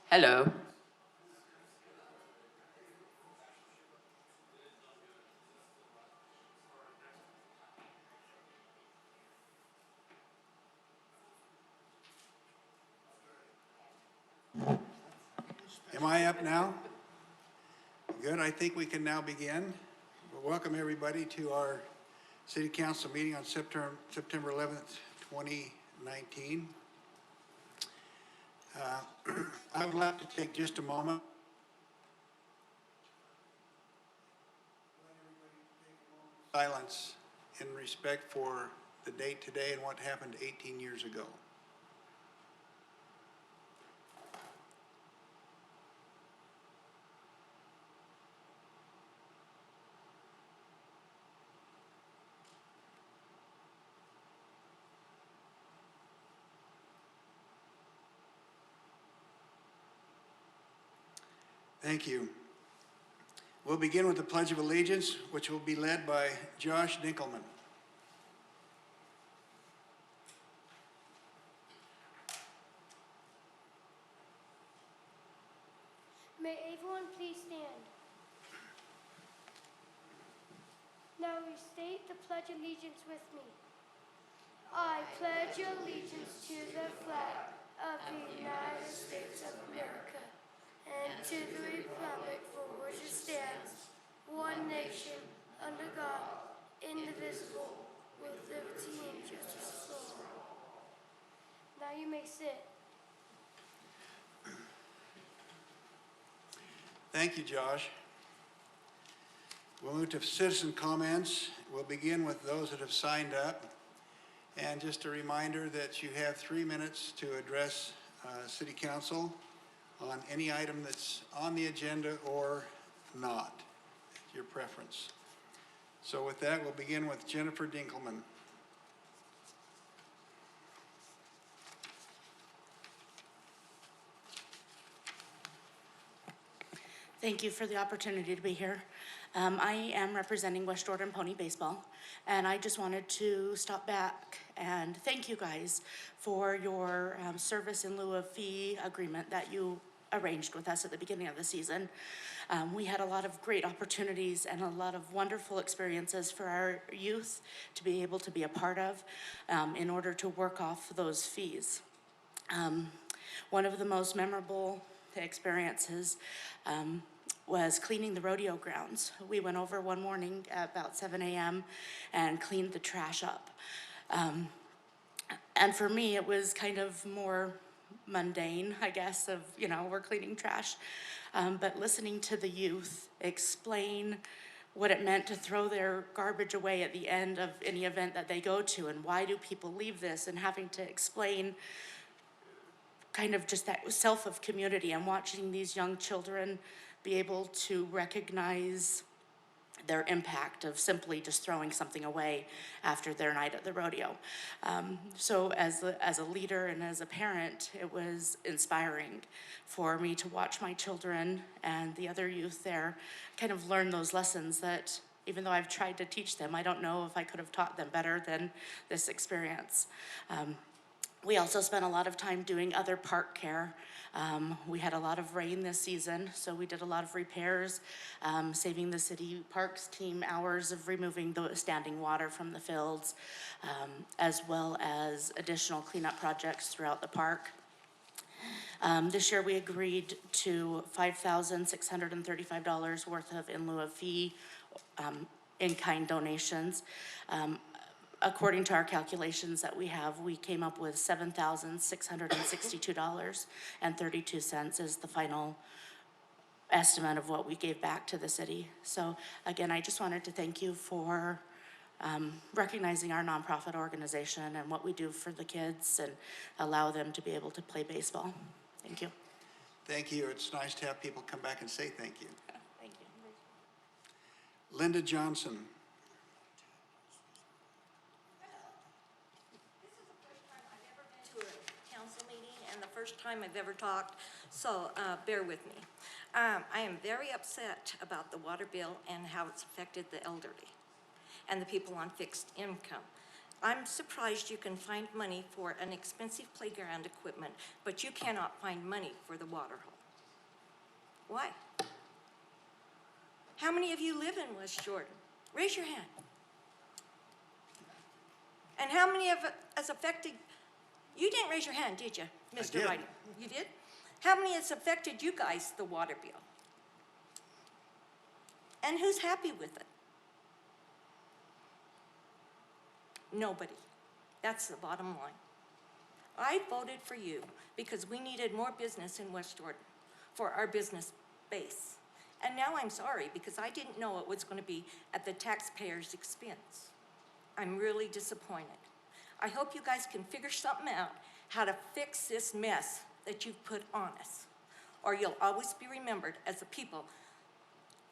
Hello. Am I up now? Good, I think we can now begin. Welcome everybody to our City Council meeting on September 11th, 2019. I would like to take just a moment. Silence in respect for the date today and what happened 18 years ago. Thank you. We'll begin with the Pledge of Allegiance, which will be led by Josh Dinkelman. May everyone please stand. Now restate the Pledge of Allegiance with me. I pledge allegiance to the flag of the United States of America and to the republic for which it stands, one nation, under God, indivisible, with liberty and justice for all. Now you may sit. Thank you, Josh. We'll move to citizen comments. We'll begin with those that have signed up. And just a reminder that you have 3 minutes to address City Council on any item that's on the agenda or not, your preference. So with that, we'll begin with Jennifer Dinkelman. Thank you for the opportunity to be here. I am representing West Jordan Pony Baseball, and I just wanted to stop back and thank you guys for your service in lieu of fee agreement that you arranged with us at the beginning of the season. We had a lot of great opportunities and a lot of wonderful experiences for our youth to be able to be a part of in order to work off those fees. One of the most memorable experiences was cleaning the rodeo grounds. We went over one morning at about 7 a.m. and cleaned the trash up. And for me, it was kind of more mundane, I guess, of, we're cleaning trash. But listening to the youth explain what it meant to throw their garbage away at the end of any event that they go to, and why do people leave this, and having to explain kind of just that self of community, and watching these young children be able to recognize their impact of simply just throwing something away after their night at the rodeo. So as a leader and as a parent, it was inspiring for me to watch my children and the other youth there kind of learn those lessons that, even though I've tried to teach them, I don't know if I could have taught them better than this experience. We also spent a lot of time doing other park care. We had a lot of rain this season, so we did a lot of repairs, saving the city parks team hours of removing the standing water from the fields, as well as additional cleanup projects throughout the park. This year we agreed to $5,635 worth of in lieu of fee in-kind donations. According to our calculations that we have, we came up with $7,662.32 is the final estimate of what we gave back to the city. So again, I just wanted to thank you for recognizing our nonprofit organization and what we do for the kids and allow them to be able to play baseball. Thank you. Thank you. It's nice to have people come back and say thank you. Thank you. Linda Johnson. To a council meeting and the first time I've ever talked, so bear with me. I am very upset about the water bill and how it's affected the elderly and the people on fixed income. I'm surprised you can find money for an expensive playground equipment, but you cannot find money for the water hole. Why? How many of you live in West Jordan? Raise your hand. And how many of us affected, you didn't raise your hand, did you, Mr. did. Wright? You did? How many has affected you guys, the water bill? And who's happy with it? Nobody. That's the bottom line. I voted for you because we needed more business in West Jordan for our business base. And now I'm sorry because I didn't know it was going to be at the taxpayers' expense. I'm really disappointed. I hope you guys can figure something out how to fix this mess that you've put on us, or you'll always be remembered as the people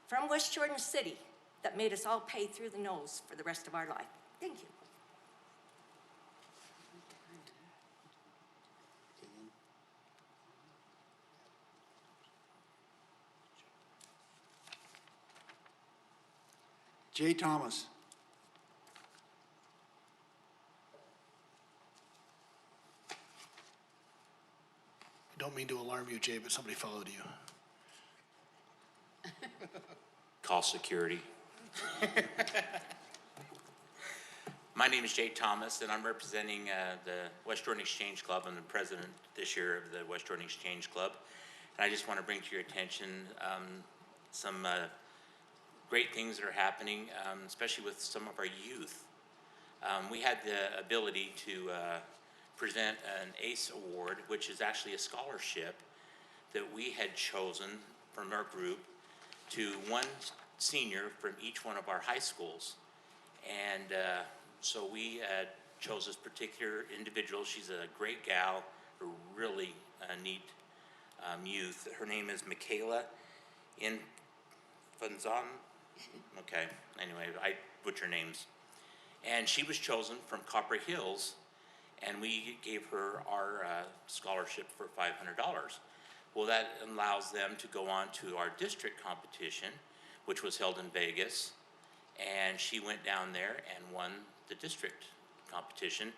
from West Jordan City that made us all pay through the nose for the rest of our life. Thank you. Jay Thomas. I don't mean to alarm you, Jay, but somebody followed you. Call security. My name is Jay Thomas, and I'm representing the West Jordan Exchange Club. I'm the president this year of the West Jordan Exchange Club. And I just want to bring to your attention some great things that are happening, especially with some of our youth. We had the ability to present an ACE Award, which is actually a scholarship that we had chosen from our group to one senior from each one of our high schools. And so we chose this particular individual. She's a great gal, a really neat youth. Her name is Michaela Infanzon. Okay, anyway, I butcher names. And she was chosen from Copper Hills, and we gave her our scholarship for $500. Well, that allows them to go on to our district competition, which was held in Vegas, and she went down there and won the district competition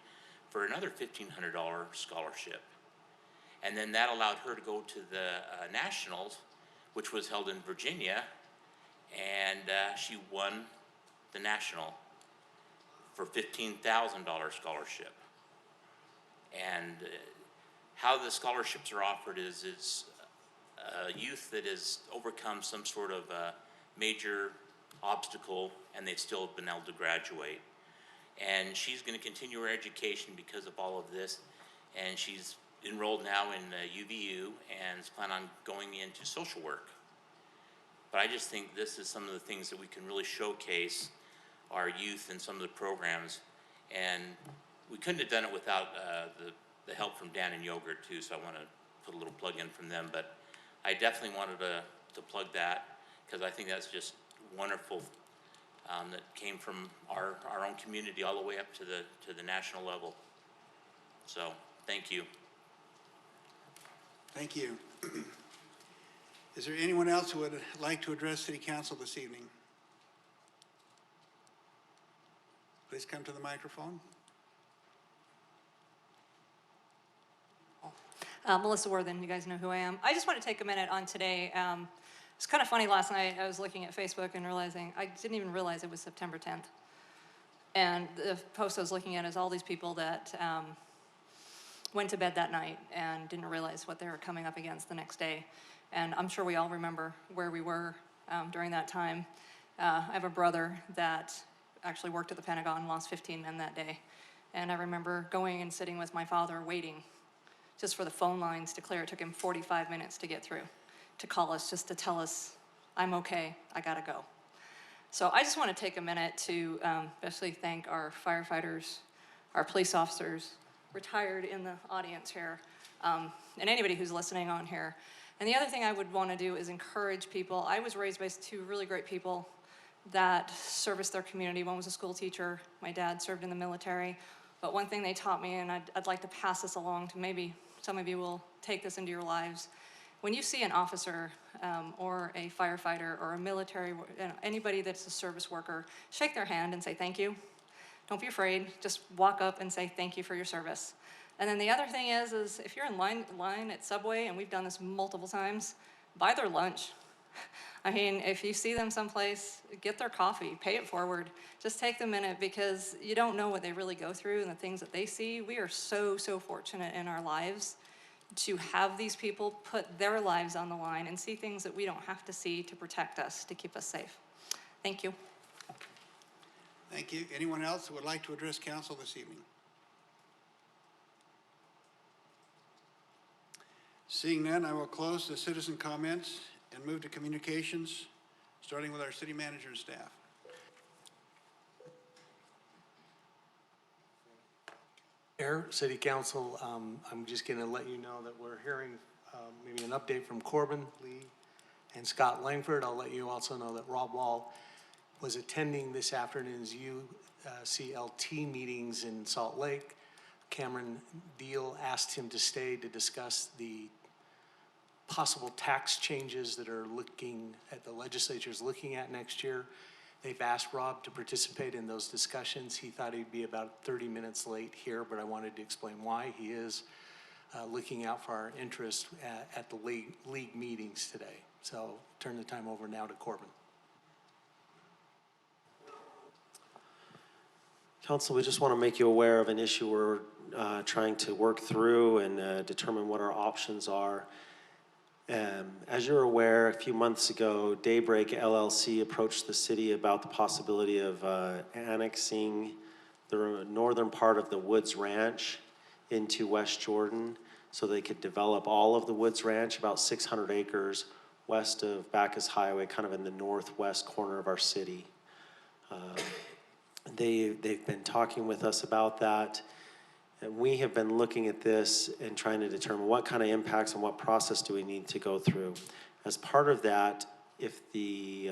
for another $1,500 scholarship. And then that allowed her to go to the nationals, which was held in Virginia, and she won the national for $15,000 scholarship. And how the scholarships are offered is a youth that has overcome some sort of major obstacle, and they've still been able to graduate. And she's going to continue her education because of all of this, and she's enrolled now in UVU and is planning on going into social work. But I just think this is some of the things that we can really showcase our youth in some of the programs. And we couldn't have done it without the help from Dan and Yogurt too, so I want to put a little plug in from them. But I definitely wanted to plug that because I think that's just wonderful that came from our own community all the way up to the national level. So thank you. Thank you. Is there anyone else who would like to address City Council this evening? Please come to the microphone. Melissa Worthen, you guys know who I am. I just want to take a minute on today. It's kind of funny, last night I was looking at Facebook and realizing, I didn't even realize it was September 10th. And the post I was looking at is all these people that went to bed that night and didn't realize what they were coming up against the next day. And I'm sure we all remember where we were during that time. I have a brother that actually worked at the Pentagon and lost 15 men that day. And I remember going and sitting with my father waiting just for the phone lines to clear. It took him 45 minutes to get through, to call us, just to tell us, I'm okay, I gotta go. So I just want to take a minute to especially thank our firefighters, our police officers, retired in the audience here, and anybody who's listening on here. And the other thing I would want to do is encourage people. I was raised by two really great people that serviced their community. One was a school teacher. My dad served in the military. But one thing they taught me, and I'd like to pass this along to maybe some of you will take this into your lives. When you see an officer or a firefighter or a military, anybody that's a service worker, shake their hand and say thank you. Don't be afraid. Just walk up and say thank you for your service. And then the other thing is if you're in line at Subway, and we've done this multiple times, buy their lunch. I mean, if you see them someplace, get their coffee, pay it forward. Just take the minute, because you don't know what they really go through and the things that they see. We are so, so fortunate in our lives to have these people put their lives on the line and see things that we don't have to see to protect us, to keep us safe. Thank you. Thank you. Anyone else who would like to address council this evening? Seeing none, I will close the citizen comments and move to communications, starting with our city manager and staff. Mayor, City Council, I'm just going to let you know that we're hearing maybe an update from Corbin Lee and Scott Langford. I'll let you also know that Rob Wall was attending this afternoon's UCLT meetings in Salt Lake. Cameron Deal asked him to stay to discuss the possible tax changes that are the legislature's looking at next year. They've asked Rob to participate in those discussions. He thought he'd be about 30 minutes late here, but I wanted to explain why. He is looking out for our interest at the league meetings today. So turn the time over now to Corbin. Council, we just want to make you aware of an issue we're trying to work through and determine what our options are. As you're aware, a few months ago, Daybreak LLC approached the city about the possibility of annexing the northern part of the Woods Ranch into West Jordan so they could develop all of the Woods Ranch, about 600 acres west of Bacchus Highway, kind of in the northwest corner of our city. They've been talking with us about that. And we have been looking at this and trying to determine what kind of impacts and what process do we need to go through. As part of that, if the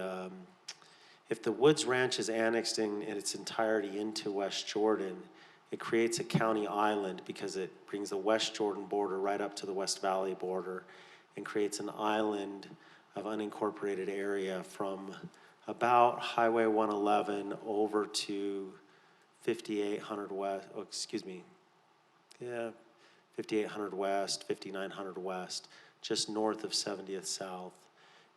Woods Ranch is annexed in its entirety into West Jordan, it creates a county island because it brings the West Jordan border right up to the West Valley border and creates an island of unincorporated area from about Highway 111 over to 5800 West, 5800 West, 5900 West, just north of 70th South.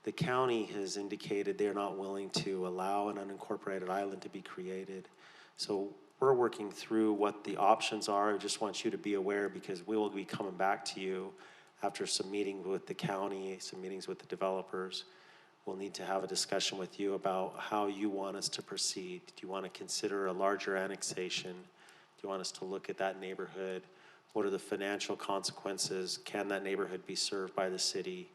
The county has indicated they're not willing to allow an unincorporated island to be created. So we're working through what the options are. I just want you to be aware because we will be coming back to you after some meetings with the county, some meetings with the developers. We'll need to have a discussion with you about how you want us to proceed. Do you want to consider a larger annexation? Do you want us to look at that neighborhood? What are the financial consequences? Can that neighborhood be served by the city?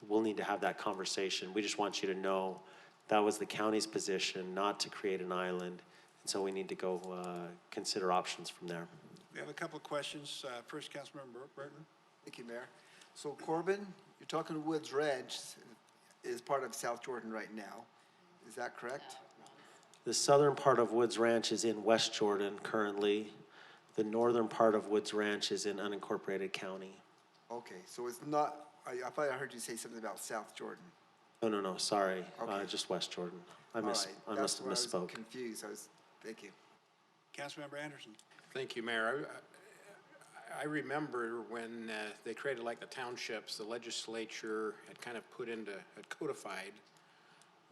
We'll need to have that conversation. We just want you to know that was the county's position, not to create an island. And so we need to go consider options from there. We have a couple of questions. First, Councilmember Burton. Thank you, Mayor. So Corbin, you're talking Woods Ranch is part of South Jordan right now. Is that correct? The southern part of Woods Ranch is in West Jordan currently. The northern part of Woods Ranch is in unincorporated county. Okay, so it's not, I thought I heard you say something about South Jordan. No, sorry, Okay. Just West Jordan. I All must right, have that's where I misspoke. was confused. Thank you. Councilmember Anderson. Thank you, Mayor. I remember when they created like the townships, the legislature had kind of had codified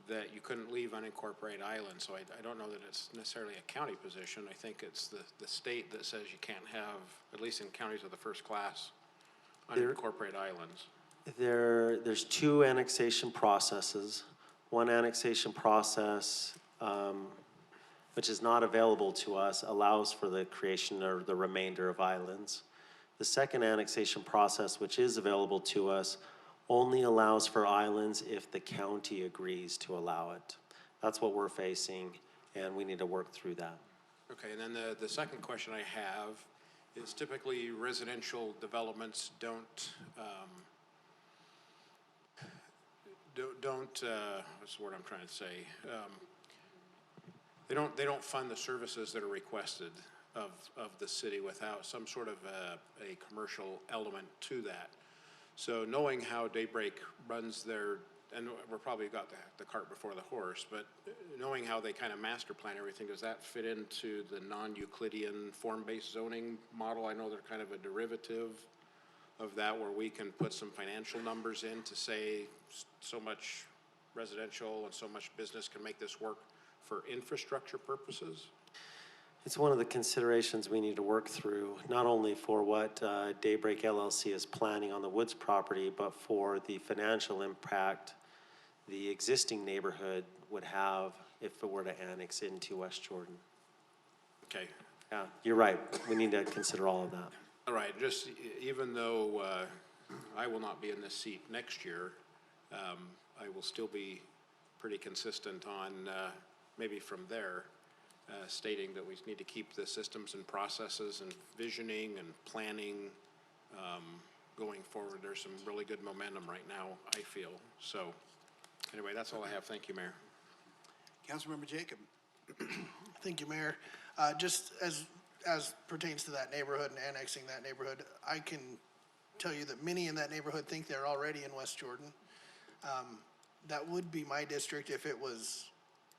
that you couldn't leave unincorporated islands. So I don't know that it's necessarily a county position. I think it's the state that says you can't have, at least in counties of the first class, unincorporated islands. There's two annexation processes. One annexation process, which is not available to us, allows for the creation or the remainder of islands. The second annexation process, which is available to us, only allows for islands if the county agrees to allow it. That's what we're facing, and we need to work through that. Okay, and then the second question I have is typically residential developments don't what's the word I'm trying to say? They don't fund the services that are requested of the city without some sort of a commercial element to that. So knowing how Daybreak runs their, and we're probably got the cart before the horse, but knowing how they kind of master plan everything, does that fit into the non-Euclidean form-based zoning model? I know they're kind of a derivative of that where we can put some financial numbers in to say so much residential and so much business can make this work for infrastructure purposes? It's one of the considerations we need to work through, not only for what Daybreak LLC is planning on the Woods property, but for the financial impact the existing neighborhood would have if it were to annex into West Jordan. Okay. Yeah, you're right. We need to consider all of that. All right, just even though I will not be in this seat next year, I will still be pretty consistent on, maybe from there, stating that we need to keep the systems and processes and visioning and planning going forward. There's some really good momentum right now, I feel. So anyway, that's all I have. Thank you, Mayor. Councilmember Jacob. Thank you, Mayor. Just as pertains to that neighborhood and annexing that neighborhood, I can tell you that many in that neighborhood think they're already in West Jordan. That would be my district if it was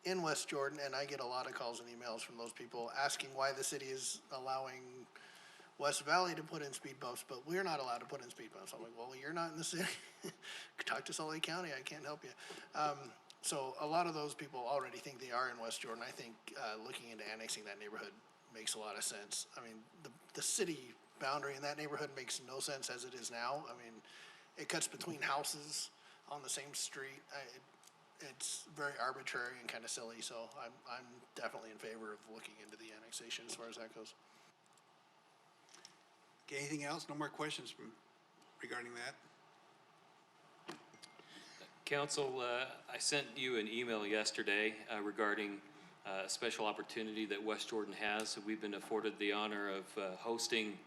in West Jordan, and I get a lot of calls and emails from those people asking why the city is allowing West Valley to put in speed bumps, but we're not allowed to put in speed bumps. I'm like, well, you're not in the city. Talk to Salt Lake County, I can't help you. So a lot of those people already think they are in West Jordan. I think looking into annexing that neighborhood makes a lot of sense. I mean, the city boundary in that neighborhood makes no sense as it is now. I mean, it cuts between houses on the same street. It's very arbitrary and kind of silly, so I'm definitely in favor of looking into the annexation as far as that goes. Okay, anything else? No more questions regarding that? Council, I sent you an email yesterday regarding a special opportunity that West Jordan has. We've been afforded the honor of hosting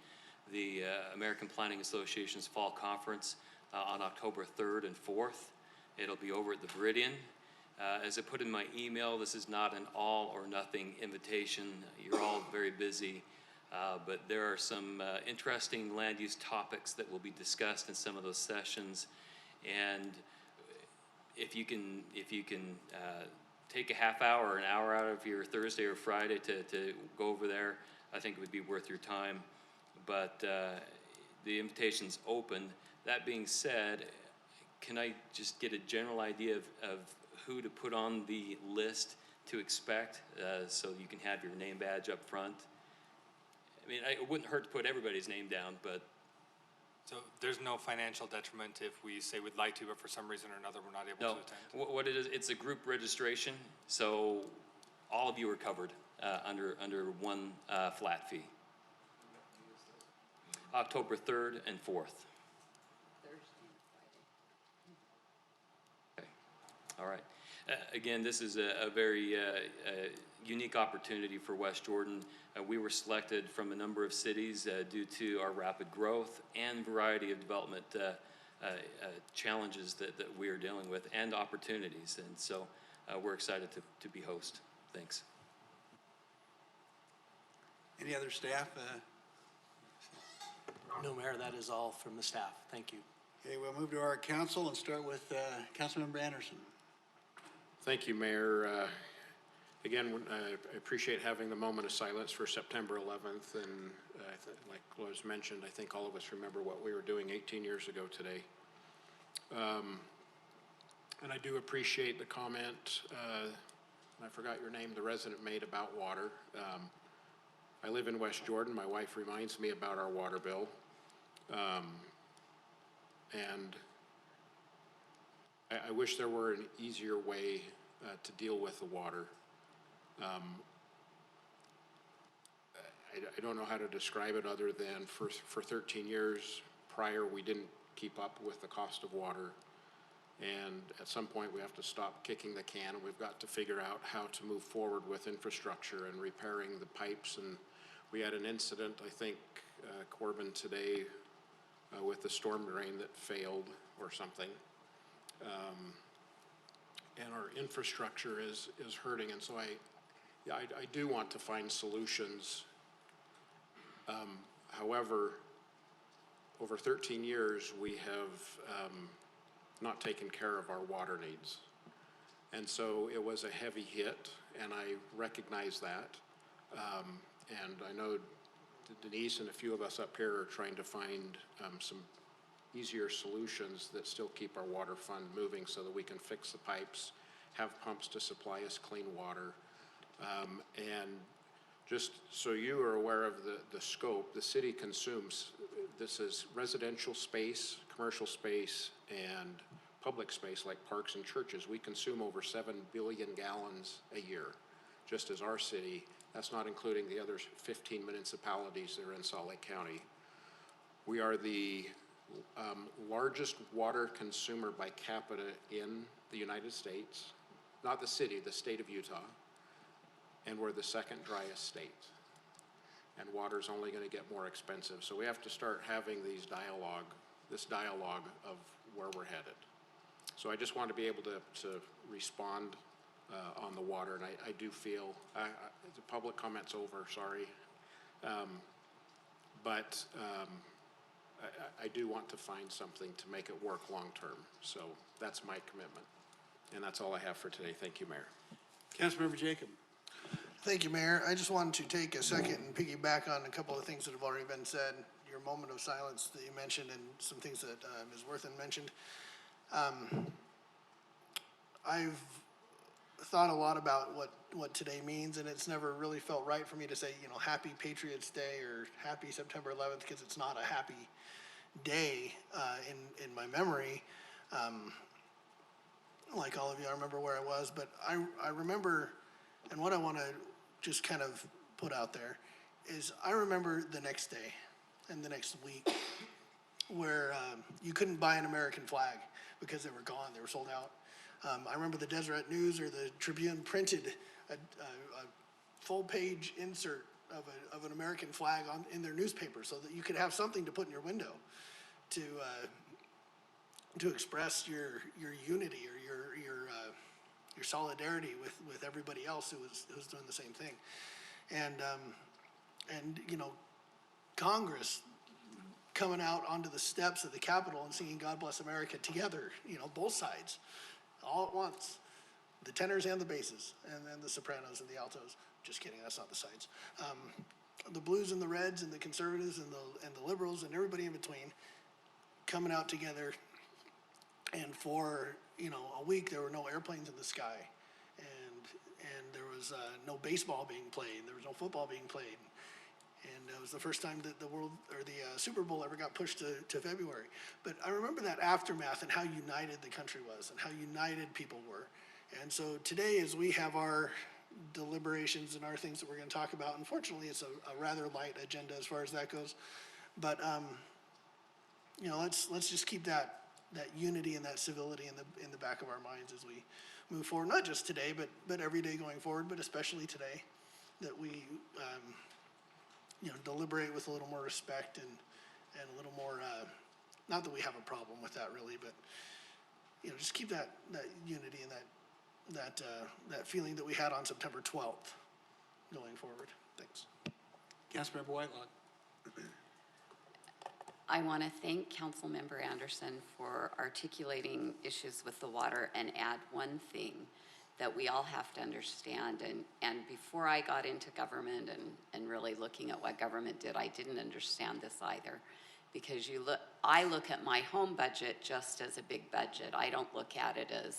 the American Planning Association's Fall Conference on October 3rd and 4th. It'll be over at the Viridian. As I put in my email, this is not an all or nothing invitation. You're all very busy, but there are some interesting land use topics that will be discussed in some of those sessions. And if you can take a half hour or an hour out of your Thursday or Friday to go over there, I think it would be worth your time. But the invitation's open. That being said, can I just get a general idea of who to put on the list to expect so you can have your name badge up front? I mean, it wouldn't hurt to put everybody's name down, but. So there's no financial detriment if we say we'd like to, but for some reason or another, we're not able to attend? No, what it is, it's a group registration, so all of you are covered under one flat fee. October 3rd and 4th. Okay, all right. Again, this is a very unique opportunity for West Jordan. We were selected from a number of cities due to our rapid growth and variety of development challenges that we are dealing with and opportunities. And so we're excited to be host. Thanks. Any other staff? No, Mayor, that is all from the staff. Thank you. Okay, we'll move to our council and start with Councilmember Anderson. Thank you, Mayor. Again, I appreciate having the moment of silence for September 11th. And like was mentioned, I think all of us remember what we were doing 18 years ago today. And I do appreciate the comment, I forgot your name, the resident made about water. I live in West Jordan. My wife reminds me about our water bill. And I wish there were an easier way to deal with the water. I don't know how to describe it other than for 13 years prior, we didn't keep up with the cost of water. And at some point, we have to stop kicking the can, and we've got to figure out how to move forward with infrastructure and repairing the pipes. And we had an incident, I think, Corbin, today with the storm drain that failed or something. And our infrastructure is hurting. And so I do want to find solutions. However, over 13 years, we have not taken care of our water needs. And so it was a heavy hit, and I recognize that. And I know Denise and a few of us up here are trying to find some easier solutions that still keep our water fund moving so that we can fix the pipes, have pumps to supply us clean water. And just so you are aware of the scope, the city consumes, this is residential space, commercial space, and public space like parks and churches. We consume over 7 billion gallons a year, just as our city. That's not including the other 15 municipalities that are in Salt Lake County. We are the largest water consumer by capita in the United States, not the city, the state of Utah, and we're the second driest state. And water's only going to get more expensive. So we have to start having this dialogue of where we're headed. So I just want to be able to respond on the water, and I do feel, the public comment's over, sorry. But I do want to find something to make it work long-term. So that's my commitment. And that's all I have for today. Thank you, Mayor. Councilmember Jacob. Thank you, Mayor. I just wanted to take a second and piggyback on a couple of things that have already been said. Your moment of silence that you mentioned and some things that Ms. Worthen mentioned. I've thought a lot about what today means, and it's never really felt right for me to say, Happy Patriots Day or Happy September 11th, because it's not a happy day in my memory. Like all of you, I remember where I was, but I remember, and what I want to just kind of put out there is I remember the next day and the next week where you couldn't buy an American flag because they were gone, they were sold out. I remember the Deseret News or the Tribune printed a full-page insert of an American flag in their newspaper so that you could have something to put in your window to express your unity or your solidarity with everybody else who's doing the same thing. And Congress coming out onto the steps of the Capitol and singing God Bless America together, both sides, all at once, the tenors and the basses, and then the sopranos and the altos. Just kidding, that's not the sides. The blues and the reds and the conservatives and the liberals and everybody in between coming out together. And for a week there were no airplanes in the sky, and there was no baseball being played, there was no football being played, and it was the first time that the Super Bowl ever got pushed to February. But I remember that aftermath and how united the country was and how united people were. And so today, as we have our deliberations and our things that we're going to talk about, unfortunately it's a rather light agenda as far as that goes, but let's just keep that unity and that civility in the back of our minds as we move forward, not just today, but every day going forward, but especially today, that we deliberate with a little more respect and a little more, not that we have a problem with that really, but just keep that unity and that feeling that we had on September 12th going forward. Thanks. Councilmember Whitelock. I want to thank Councilmember Anderson for articulating issues with the water and add one thing that we all have to understand. And before I got into government and really looking at what government did, I didn't understand this either. Because I look at my home budget just as a big budget. I don't look at it as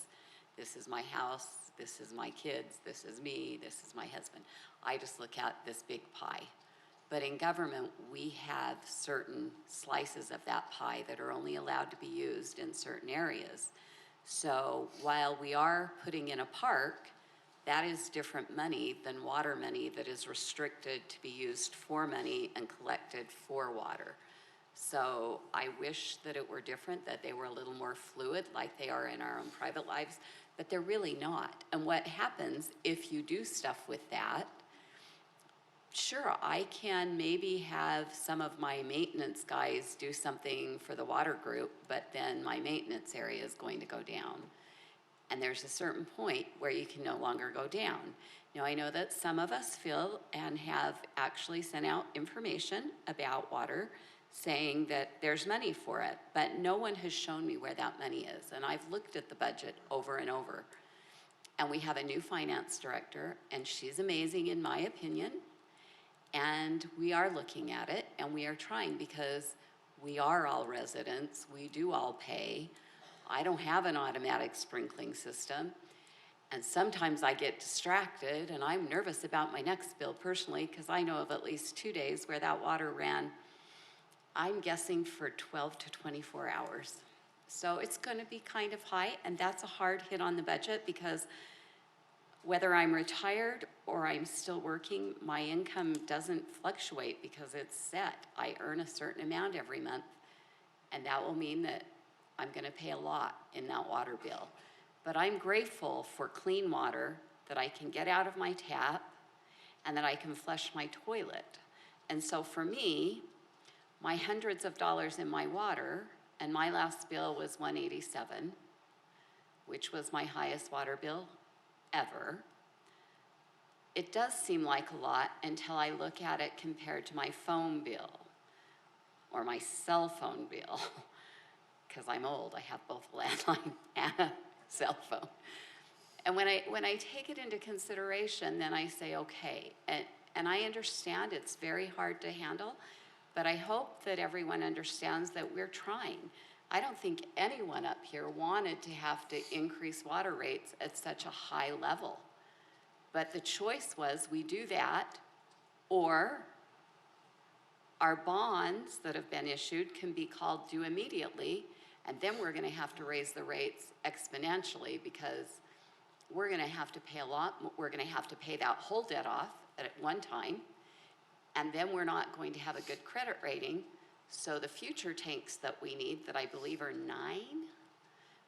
this is my house, this is my kids, this is me, this is my husband. I just look at this big pie. But in government, we have certain slices of that pie that are only allowed to be used in certain areas. So while we are putting in a park, that is different money than water money that is restricted to be used for money and collected for water. So I wish that it were different, that they were a little more fluid like they are in our own private lives, but they're really not. And what happens if you do stuff with that, sure, I can maybe have some of my maintenance guys do something for the water group, but then my maintenance area is going to go down. And there's a certain point where you can no longer go down. Now, I know that some of us feel and have actually sent out information about water saying that there's money for it, but no one has shown me where that money is. And I've looked at the budget over and over. And we have a new finance director, and she's amazing in my opinion. And we are looking at it, and we are trying, because we are all residents, we do all pay. I don't have an automatic sprinkling system, and sometimes I get distracted, and I'm nervous about my next bill personally, because I know of at least 2 days where that water ran, I'm guessing for 12 to 24 hours. So it's gonna be kind of high, and that's a hard hit on the budget, because whether I'm retired or I'm still working, my income doesn't fluctuate because it's set. I earn a certain amount every month, and that will mean that I'm gonna pay a lot in that water bill. But I'm grateful for clean water that I can get out of my tap and that I can flush my toilet. And so for me, my hundreds of dollars in my water, and my last bill was $187, which was my highest water bill ever. It does seem like a lot until I look at it compared to my phone bill or my cell phone bill, because I'm old, I have both a landline and a cell phone. And when I take it into consideration, then I say, okay, and I understand it's very hard to handle, but I hope that everyone understands that we're trying. I don't think anyone up here wanted to have to increase water rates at such a high level. But the choice was we do that, or our bonds that have been issued can be called due immediately, and then we're gonna have to raise the rates exponentially, because we're gonna have to pay a lot, we're gonna have to pay that whole debt off at one time, and then we're not going to have a good credit rating. So the future tanks that we need, that I believe are 9,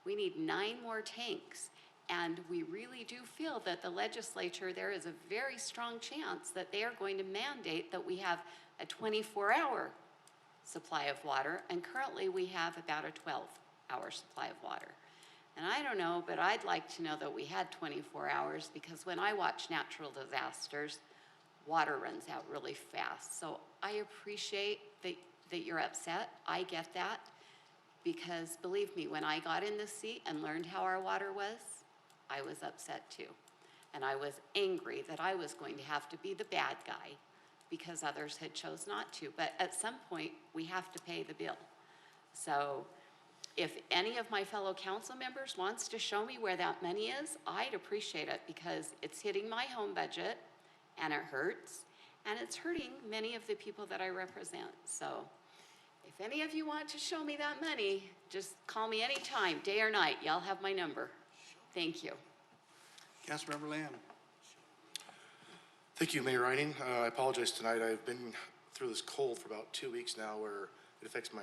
we need 9 more tanks. And we really do feel that the legislature, there is a very strong chance that they are going to mandate that we have a 24-hour supply of water, and currently we have about a 12-hour supply of water. And I don't know, but I'd like to know that we had 24 hours, because when I watch natural disasters, water runs out really fast. So I appreciate that you're upset. I get that, because believe me, when I got in this seat and learned how our water was, I was upset too. And I was angry that I was going to have to be the bad guy because others had chose not to. But at some point, we have to pay the bill. So if any of my fellow council members wants to show me where that money is, I'd appreciate it, because it's hitting my home budget and it hurts, and it's hurting many of the people that I represent. So if any of you want to show me that money, just call me anytime, day or night. Y'all have my number. Thank you. Councilmember Lamb. Thank you, Mayor Reining. I apologize tonight. I've been through this cold for about 2 weeks now, where it affects my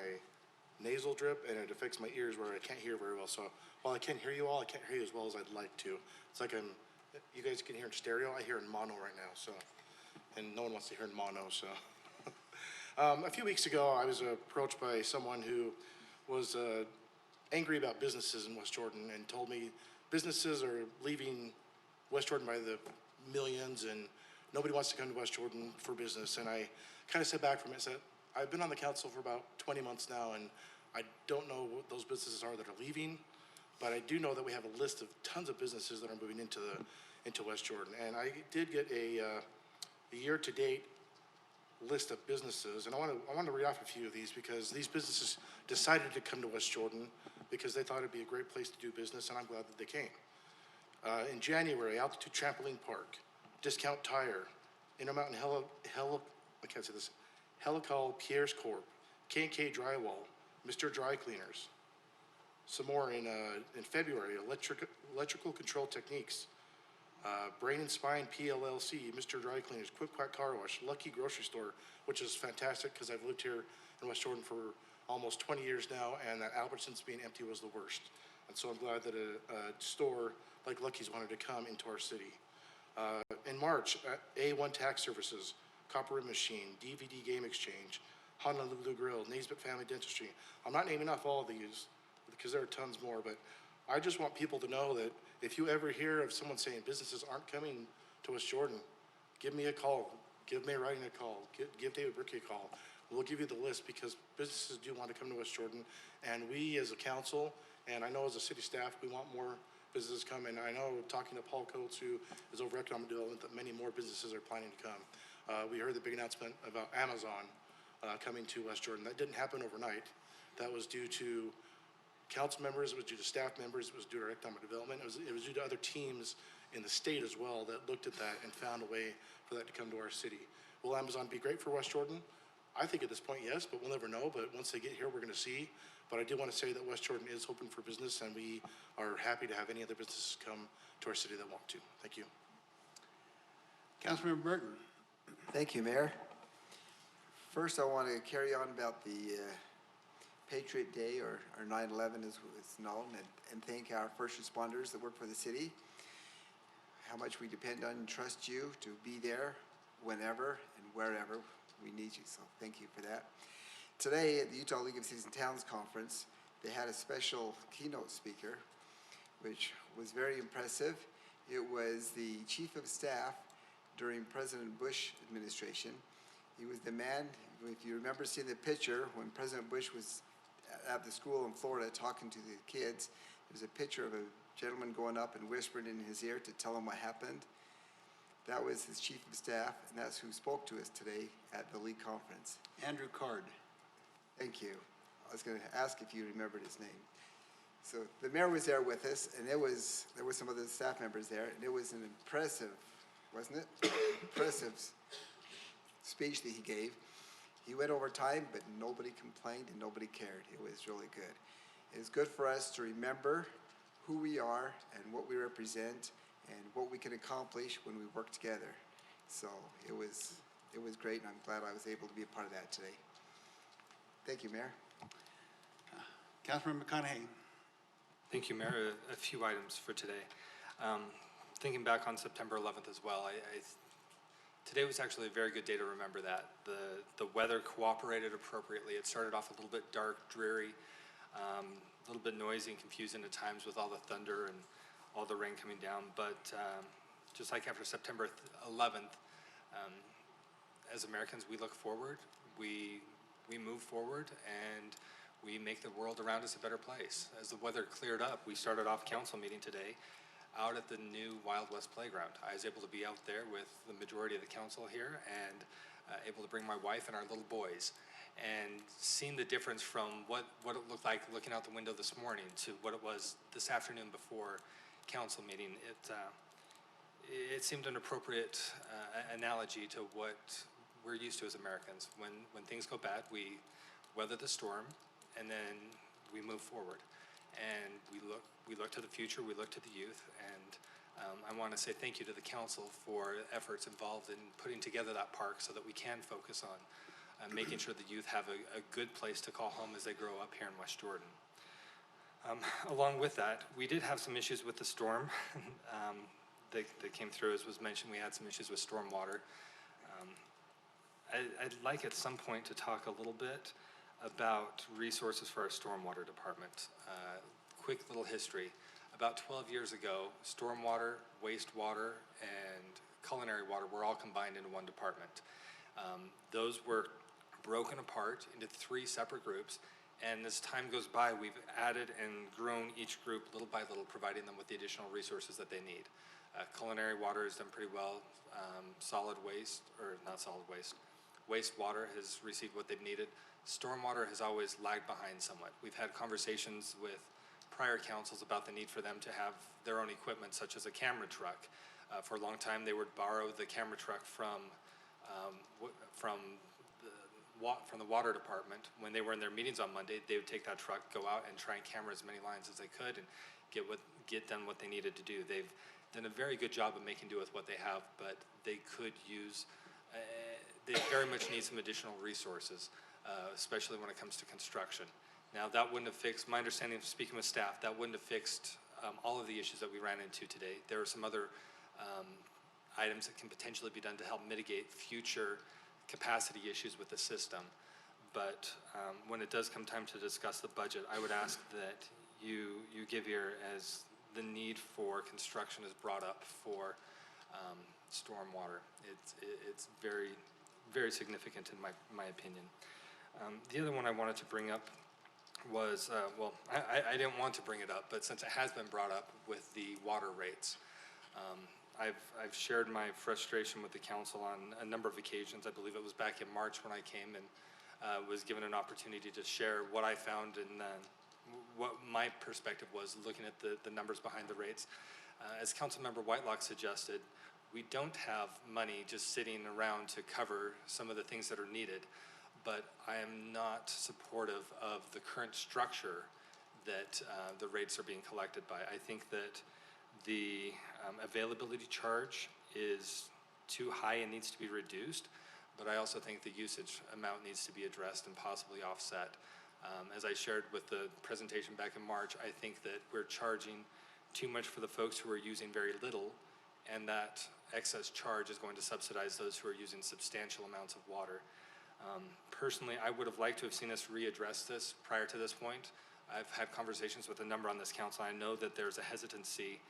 nasal drip and it affects my ears, where I can't hear very well. So while I can hear you all, I can't hear you as well as I'd like to. It's like you guys can hear in stereo. I hear in mono right now. So, and no one wants to hear in mono. So a few weeks ago, I was approached by someone who was angry about businesses in West Jordan, and told me businesses are leaving West Jordan by the millions, and nobody wants to come to West Jordan for business. And I kind of sat back from it and said, I've been on the council for about 20 months now, and I don't know what those businesses are that are leaving, but I do know that we have a list of tons of businesses that are moving into West Jordan. And I did get a year-to-date list of businesses, and I want to read off a few of these, because these businesses decided to come to West Jordan because they thought it'd be a great place to do business, and I'm glad that they came. In January, Altitude Trampoline Park, Discount Tire, Intermountain Helical Pierce Corp, K&K Drywall, Mr. Dry Cleaners. Some more in February, Electrical Control Techniques, Brain and Spine PLLC, Mr. Dry Cleaners, Quick Quack Car Wash, Lucky Grocery Store, which is fantastic because I've lived here in West Jordan for almost 20 years now, and that Albertsons being empty was the worst. And so I'm glad that a store like Lucky's wanted to come into our city. In March, A1 Tax Services, Copper Rim Machine, DVD Game Exchange, Honolulu Grill, Naismith Family Dentistry. I'm not naming off all of these because there are tons more, but I just want people to know that if you ever hear of someone saying businesses aren't coming to West Jordan, give me a call, give Mayor Riding a call, give David Brickey a call. We'll give you the list, because businesses do want to come to West Jordan, and we as a council, and I know as a city staff, we want more businesses come, and I know talking to Paul Coates, who is over economic development, that many more businesses are planning to come. We heard the big announcement about Amazon coming to West Jordan. That didn't happen overnight. That was due to council members, it was due to staff members, it was due to economic development, it was due to other teams in the state as well that looked at that and found a way for that to come to our city. Will Amazon be great for West Jordan? I think at this point, yes, but we'll never know. But once they get here, we're gonna see. But I do want to say that West Jordan is open for business, and we are happy to have any other businesses come to our city that want to. Thank you. Councilmember Burton. Thank you, Mayor. First, I want to carry on about the Patriot Day, or 9/11 as it's known, and thank our first responders that work for the city. How much we depend on and trust you to be there whenever and wherever we need you, so thank you for that. Today at the Utah League of Cities and Towns Conference, they had a special keynote speaker, which was very impressive. It was the Chief of Staff during President Bush administration. He was the man, if you remember seeing the picture, when President Bush was at the school in Florida talking to the kids, there's a picture of a gentleman going up and whispering in his ear to tell him what happened. That was his Chief of Staff, and that's who spoke to us today at the League Conference. Andrew Card. Thank you. I was going to ask if you remembered his name. So the mayor was there with us, and there were some other staff members there, and it was an impressive, wasn't it? Impressive speech that he gave. He went over time, but nobody complained and nobody cared. It was really good. It's good for us to remember who we are and what we represent and what we can accomplish when we work together. So it was great, and I'm glad I was able to be a part of that today. Thank you, Mayor. Councilmember McConaughey. Thank you, Mayor. A few items for today. Thinking back on September 11th as well, today was actually a very good day to remember that. The weather cooperated appropriately. It started off a little bit dark, dreary, a little bit noisy and confusing at times with all the thunder and all the rain coming down. But just like after September 11th, as Americans, we look forward, we move forward, and we make the world around us a better place. As the weather cleared up, we started off council meeting today out at the new Wild West Playground. I was able to be out there with the majority of the council here and able to bring my wife and our little boys. And seeing the difference from what it looked like looking out the window this morning to what it was this afternoon before council meeting, it seemed an appropriate analogy to what we're used to as Americans. When things go bad, we weather the storm, and then we move forward. And we look to the future, we look to the youth, and I want to say thank you to the council for efforts involved in putting together that park so that we can focus on making sure the youth have a good place to call home as they grow up here in West Jordan. Along with that, we did have some issues with the storm that came through. As was mentioned, we had some issues with stormwater. I'd like at some point to talk a little bit about resources for our stormwater department. Quick little history. About 12 years ago, stormwater, wastewater, and culinary water were all combined into one department. Those were broken apart into 3 separate groups, and as time goes by, we've added and grown each group little by little, providing them with the additional resources that they need. Culinary water has done pretty well. Wastewater has received what they've needed. Stormwater has always lagged behind somewhat. We've had conversations with prior councils about the need for them to have their own equipment, such as a camera truck. For a long time, they would borrow the camera truck from the water department. When they were in their meetings on Monday, they would take that truck, go out and try and camera as many lines as they could and get done what they needed to do. They've done a very good job of making do with what they have, but they could use, they very much need some additional resources, especially when it comes to construction. Now, that wouldn't have fixed, my understanding of speaking with staff, that wouldn't have fixed all of the issues that we ran into today. There are some other items that can potentially be done to help mitigate future capacity issues with the system. But when it does come time to discuss the budget, I would ask that you give ear as the need for construction is brought up for stormwater. It's very, very significant in my opinion. The other one I wanted to bring up was, I didn't want to bring it up, but since it has been brought up with the water rates, I've shared my frustration with the council on a number of occasions. I believe it was back in March when I came and was given an opportunity to share what I found and what my perspective was looking at the numbers behind the rates. As Councilmember Whitelock suggested, we don't have money just sitting around to cover some of the things that are needed, but I am not supportive of the current structure that the rates are being collected by. I think that the availability charge is too high and needs to be reduced, but I also think the usage amount needs to be addressed and possibly offset. As I shared with the presentation back in March, I think that we're charging too much for the folks who are using very little, and that excess charge is going to subsidize those who are using substantial amounts of water. Personally, I would have liked to have seen us readdress this prior to this point. I've had conversations with a number on this council. I know that there's a hesitancy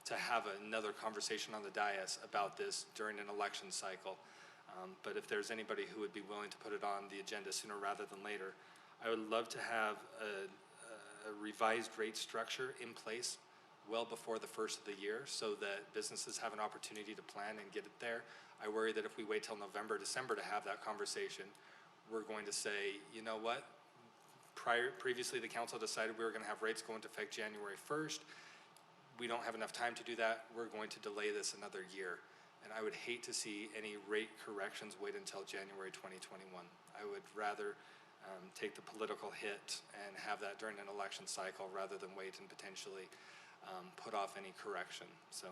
to have another conversation on the dais about this during an election cycle. But if there's anybody who would be willing to put it on the agenda sooner rather than later, I would love to have a revised rate structure in place well before the first of the year so that businesses have an opportunity to plan and get it there. I worry that if we wait till November, December to have that conversation, we're going to say, you know what? Previously, the council decided we were going to have rates go into effect January 1st. We don't have enough time to do that. We're going to delay this another year. And I would hate to see any rate corrections wait until January 2021. I would rather take the political hit and have that during an election cycle rather than wait and potentially put off any correction. So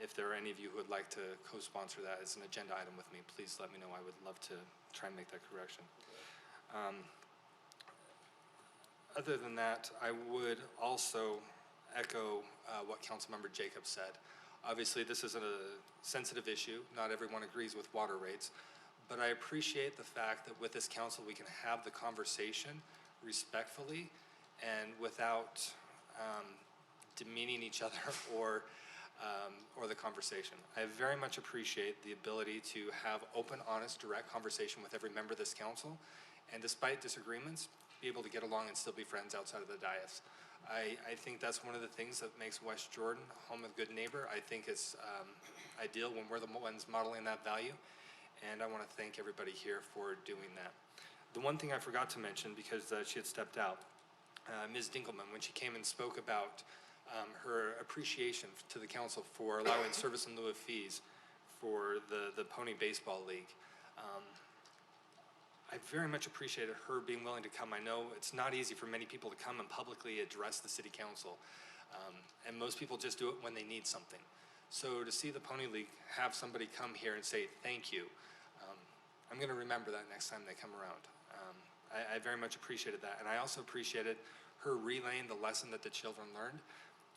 if there are any of you who would like to co-sponsor that as an agenda item with me, please let me know. I would love to try and make that correction. Other than that, I would also echo what Councilmember Jacobs said. Obviously, this is a sensitive issue. Not everyone agrees with water rates, but I appreciate the fact that with this council, we can have the conversation respectfully and without demeaning each other or the conversation. I very much appreciate the ability to have open, honest, direct conversation with every member of this council, and despite disagreements, be able to get along and still be friends outside of the dais. I think that's one of the things that makes West Jordan a home of good neighbor. I think it's ideal when we're the ones modeling that value, and I want to thank everybody here for doing that. The one thing I forgot to mention, because she had stepped out, Ms. Dinkelman, when she came and spoke about her appreciation to the council for allowing service in lieu of fees for the Pony Baseball League. I very much appreciated her being willing to come. I know it's not easy for many people to come and publicly address the city council. And most people just do it when they need something. So to see the Pony League have somebody come here and say thank you, I'm going to remember that next time they come around. I very much appreciated that. And I also appreciated her relaying the lesson that the children learned.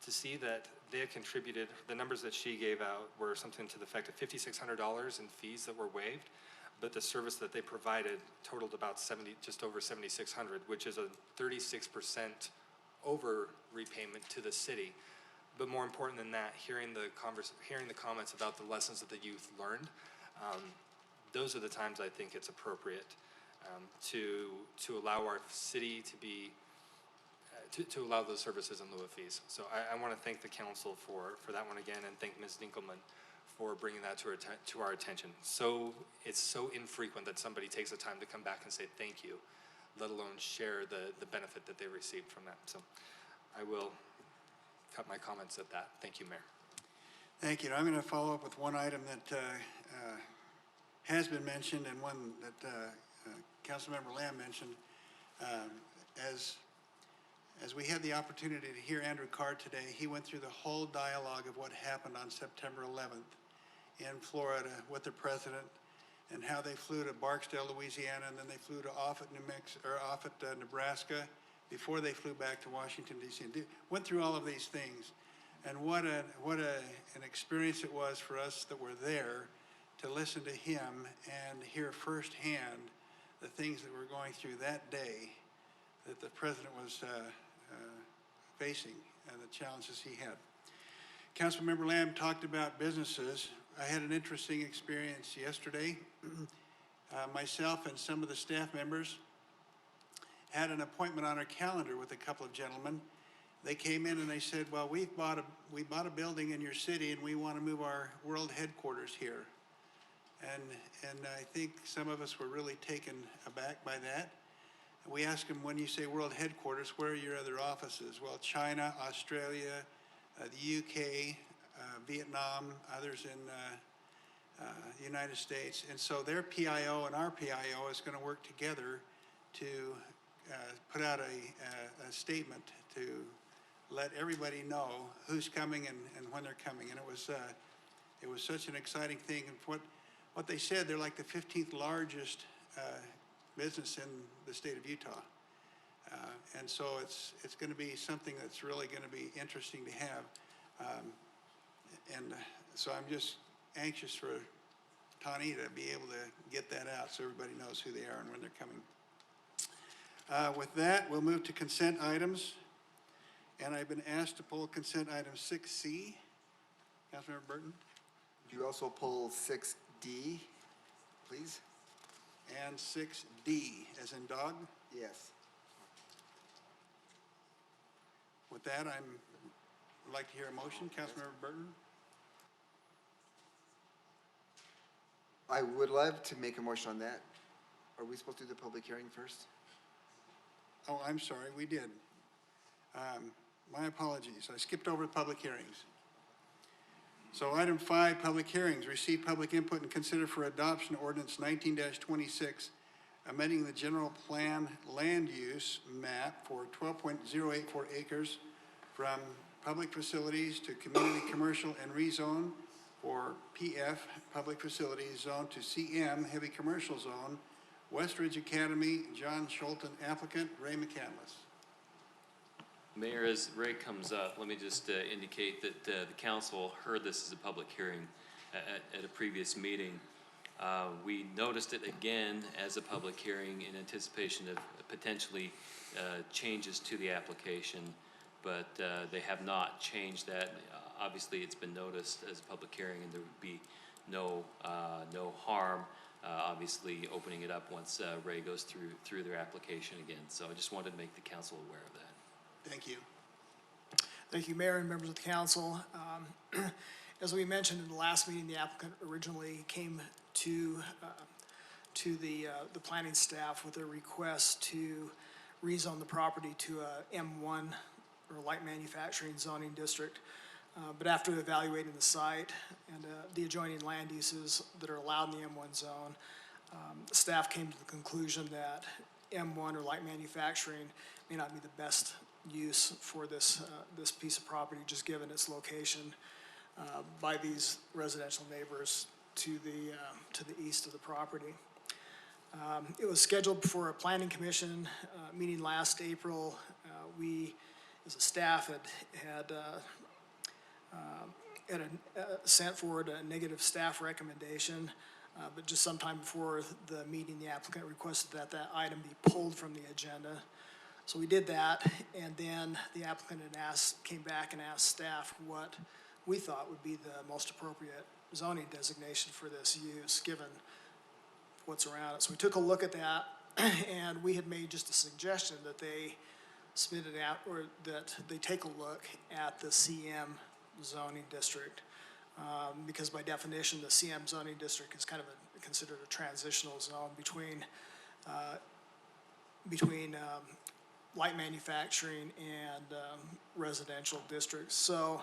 To see that they had contributed, the numbers that she gave out were something to the effect of $5,600 in fees that were waived, but the service that they provided totaled about just over $7,600, which is a 36% over repayment to the city. But more important than that, hearing the comments about the lessons that the youth learned, those are the times I think it's appropriate to allow our city to be to allow those services in lieu of fees. So I want to thank the council for that one again, and thank Ms. Dinkelman for bringing that to our attention. So it's so infrequent that somebody takes the time to come back and say thank you, let alone share the benefit that they received from that. So I will cut my comments at that. Thank you, Mayor. Thank you. I'm going to follow up with one item that has been mentioned and one that Councilmember Lamb mentioned. As we had the opportunity to hear Andrew Carr today, he went through the whole dialogue of what happened on September 11th in Florida with the president, and how they flew to Barksdale, Louisiana, and then they flew to Offutt, Nebraska, before they flew back to Washington, D.C. and went through all of these things. And what an experience it was for us that were there to listen to him and hear firsthand the things that were going through that day that the president was facing and the challenges he had. Councilmember Lamb talked about businesses. I had an interesting experience yesterday. Myself and some of the staff members had an appointment on our calendar with a couple of gentlemen They came in and they said, well, we bought a building in your city and we want to move our world headquarters here. And I think some of us were really taken aback by that. We asked them, when you say world headquarters, where are your other offices? Well, China, Australia, the UK, Vietnam, others in the United States. And so their PIO and our PIO is going to work together to put out a statement to let everybody know who's coming and when they're coming. And it was such an exciting thing. And what they said, they're like the 15th largest business in the state of Utah. And so it's going to be something that's really going to be interesting to have. So I'm just anxious for Tani to be able to get that out so everybody knows who they are and when they're coming. With that, we'll move to consent items. And I've been asked to pull consent item 6C. Councilmember Burton? Would you also pull 6D, please? And 6D, as in dog? Yes. With that, would like to hear a motion. Councilmember Burton? I would love to make a motion on that. Are we supposed to do the public hearing first? Oh, I'm sorry, we did. My apologies. I skipped over the public hearings. So item 5, public hearings. Receive public input and consider for adoption ordinance 19-26, amending the general plan land use map for 12.084 acres from public facilities to community commercial and rezone for PF, public facilities zone, to CM, heavy commercial zone. West Ridge Academy, John Schulten applicant, Ray McCandless. Mayor, as Ray comes up, let me just indicate that the council heard this as a public hearing at a previous meeting. We noticed it again as a public hearing in anticipation of potentially changes to the application, but they have not changed that. Obviously, it's been noticed as a public hearing, and there would be no harm, obviously, opening it up once Ray goes through their application again. So I just wanted to make the council aware of that. Thank you. Thank you, Mayor and members of the council. As we mentioned in the last meeting, the applicant originally came to the planning staff with a request to rezone the property to a M1 or light manufacturing zoning district. But after evaluating the site and the adjoining land uses that are allowed in the M1 zone, staff came to the conclusion that M1 or light manufacturing may not be the best use for this piece of property, just given its location by these residential neighbors to the east of the property. It was scheduled for a planning commission meeting last April. We, as a staff, had sent forward a negative staff recommendation, but just sometime before the meeting, the applicant requested that that item be pulled from the agenda. So we did that, and then the applicant came back and asked staff what we thought would be the most appropriate zoning designation for this use, given what's around it. So we took a look at that, and we had made just a suggestion that they submitted out, or that they take a look at the CM zoning district, because by definition, the CM zoning district is kind of considered a transitional zone between light manufacturing and residential districts. So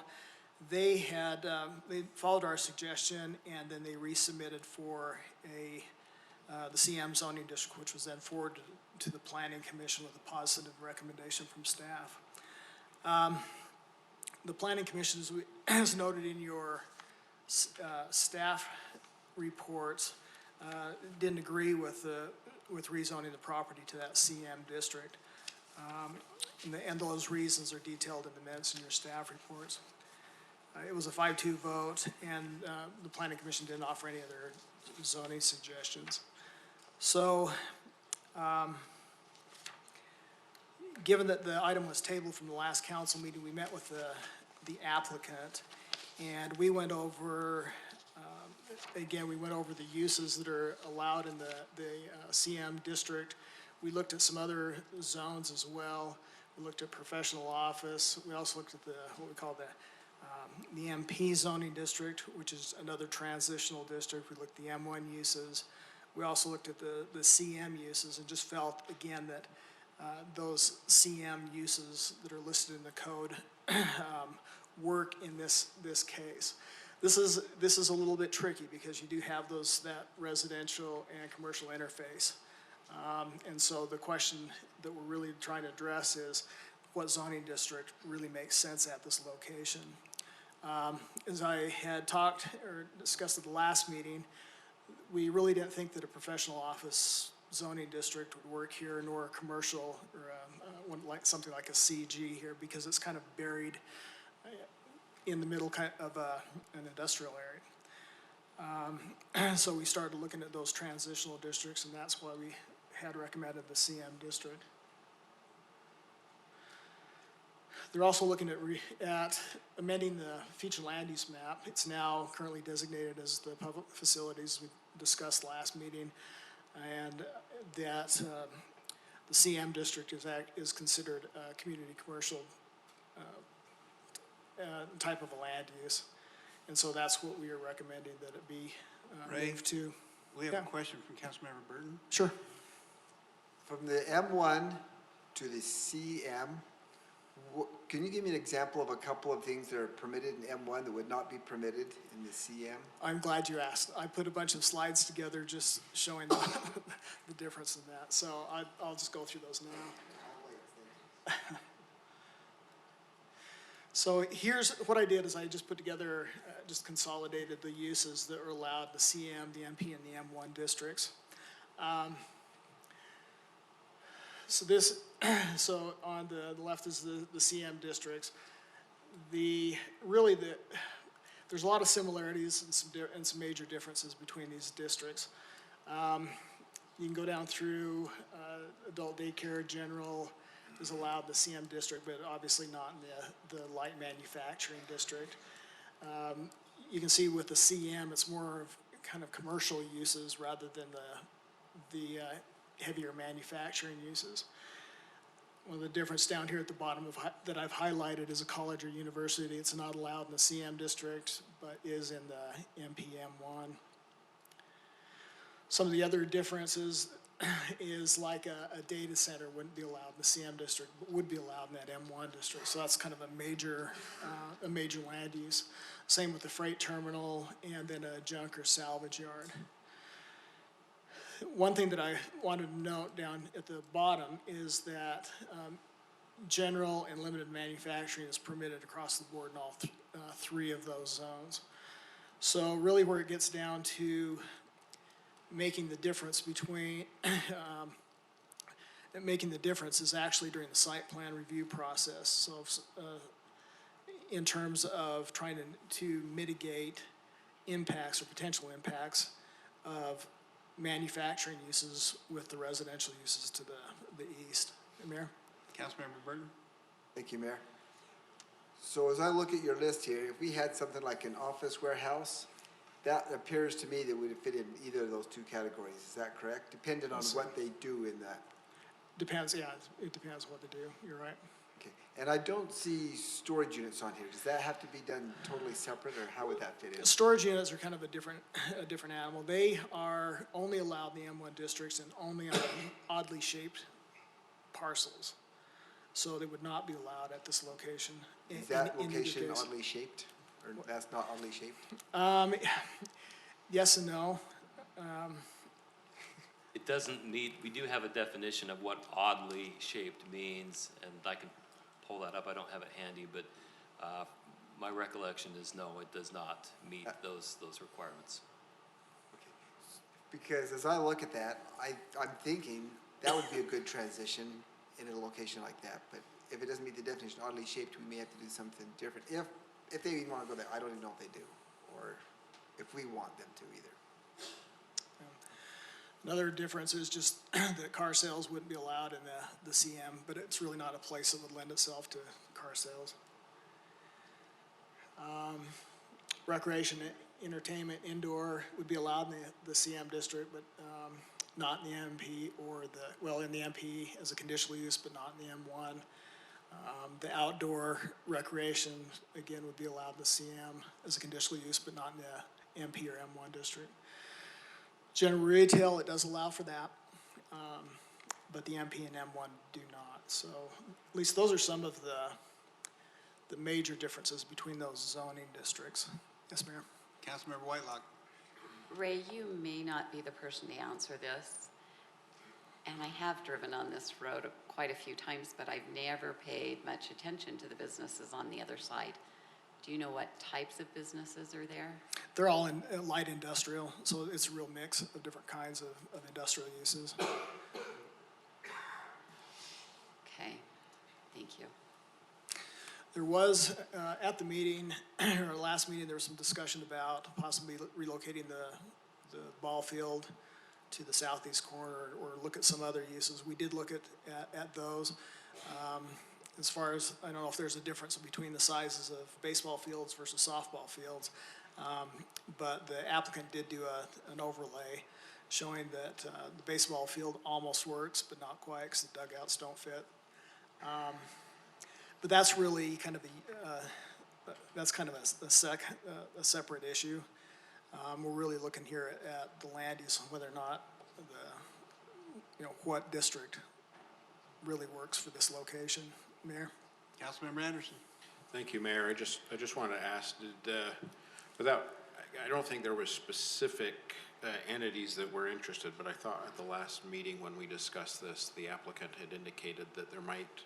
they had they followed our suggestion, and then they resubmitted for the CM zoning district, which was then forwarded to the Planning Commission with a positive recommendation from staff. The Planning Commission, as noted in your staff reports, didn't agree with rezoning the property to that CM district. And those reasons are detailed in the minutes in your staff reports. It was a 5-2 vote, and the Planning Commission didn't offer any other zoning suggestions. So, given that the item was tabled from the last council meeting, we met with the applicant, and we went over, again, we went over the uses that are allowed in the CM district. We looked at some other zones as well. We looked at professional office. We also looked at what we call the MP zoning district, which is another transitional district. We looked at the M1 uses. We also looked at the CM uses and just felt, again, that those CM uses that are listed in the code work in this case. This is a little bit tricky because you do have that residential and commercial interface. And so the question that we're really trying to address is what zoning district really makes sense at this location. As I had talked or discussed at the last meeting, we really didn't think that a professional office zoning district would work here, nor a commercial or something like a CG here, because it's kind of buried in the middle of an industrial area. So we started looking at those transitional districts, and that's why we had recommended the CM district. They're also looking at amending the future land use map. It's now currently designated as the public facilities we discussed last meeting, and that the CM district is considered a community commercial type of a land use. And so that's what we are recommending, that it be moved to. We have a question from Councilmember Burton. Sure. From the M1 to the CM, can you give me an example of a couple of things that are permitted in M1 that would not be permitted in the CM? I'm glad you asked. I put a bunch of slides together just showing the difference in that. So I'll just go through those now. So here's what I did is I just put together, just consolidated the uses that are allowed, the CM, the MP, and the M1 districts. So on the left is the CM districts. There's a lot of similarities and some major differences between these districts. You can go down through adult daycare, general is allowed the CM district, but obviously not in the light manufacturing district. You can see with the CM, it's more of kind of commercial uses rather than the heavier manufacturing uses. One of the difference down here at the bottom that I've highlighted is a college or university. It's not allowed in the CM district, but is in the MPM1. Some of the other differences is like a data center wouldn't be allowed in the CM district, but would be allowed in that M1 district. So that's kind of a major land use. Same with the freight terminal and then a junk or salvage yard. One thing that I wanted to note down at the bottom is that general and limited manufacturing is permitted across the board in all three of those zones. So really where it gets down to making the difference between, making the difference is actually during the site plan review process. So in terms of trying to mitigate impacts or potential impacts of manufacturing uses with the residential uses to the east. Mayor? Councilmember Burton. Thank you, Mayor. So as I look at your list here, if we had something like an office warehouse, that appears to me that would fit in either of those two categories. Is that correct? Depending on what they do in that. Depends, yeah, it depends what they do. You're right. Okay. And I don't see storage units on here. Does that have to be done totally separate, or how would that fit in? Storage units are kind of a different animal. They are only allowed in the M1 districts and only on oddly shaped parcels. So they would not be allowed at this location. Is that location oddly shaped, or that's not oddly shaped? Yes and no. It doesn't meet, we do have a definition of what oddly shaped means, and I can pull that up. I don't have it handy, but my recollection is no, it does not meet those requirements. Okay. Because as I look at that, I'm thinking that would be a good transition in a location like that. But if it doesn't meet the definition oddly shaped, we may have to do something different. If they even want to go there, I don't even know if they do, or if we want them to either. Another difference is just that car sales wouldn't be allowed in the CM, but it's really not a place that would lend itself to car sales. Recreation, entertainment, indoor would be allowed in the CM district, but not in the MP or in the MP as a conditional use, but not in the M1. The outdoor recreation, again, would be allowed in the CM as a conditional use, but not in the MP or M1 district. General retail, it does allow for that, but the MP and M1 do not. So at least those are some of the major differences between those zoning districts. Yes, Mayor? Councilmember Whitelock. Ray, you may not be the person to answer this, and I have driven on this road quite a few times, but I've never paid much attention to the businesses on the other side. Do you know what types of businesses are there? They're all in light industrial, so it's a real mix of different kinds of industrial uses. Okay, thank you. There was, at the meeting, or last meeting, there was some discussion about possibly relocating the ball field to the southeast corner or look at some other uses. We did look at those. As far as, I don't know if there's a difference between the sizes of baseball fields versus softball fields, but the applicant did do an overlay showing that the baseball field almost works, but not quite because the dugouts don't fit. But that's really kind of a separate issue. We're really looking here at the land use, whether or not what district really works for this location. Mayor? Councilmember Anderson. Thank you, Mayor. I just want to ask, I don't think there was specific entities that were interested, but I thought at the last meeting when we discussed this, the applicant had indicated that there might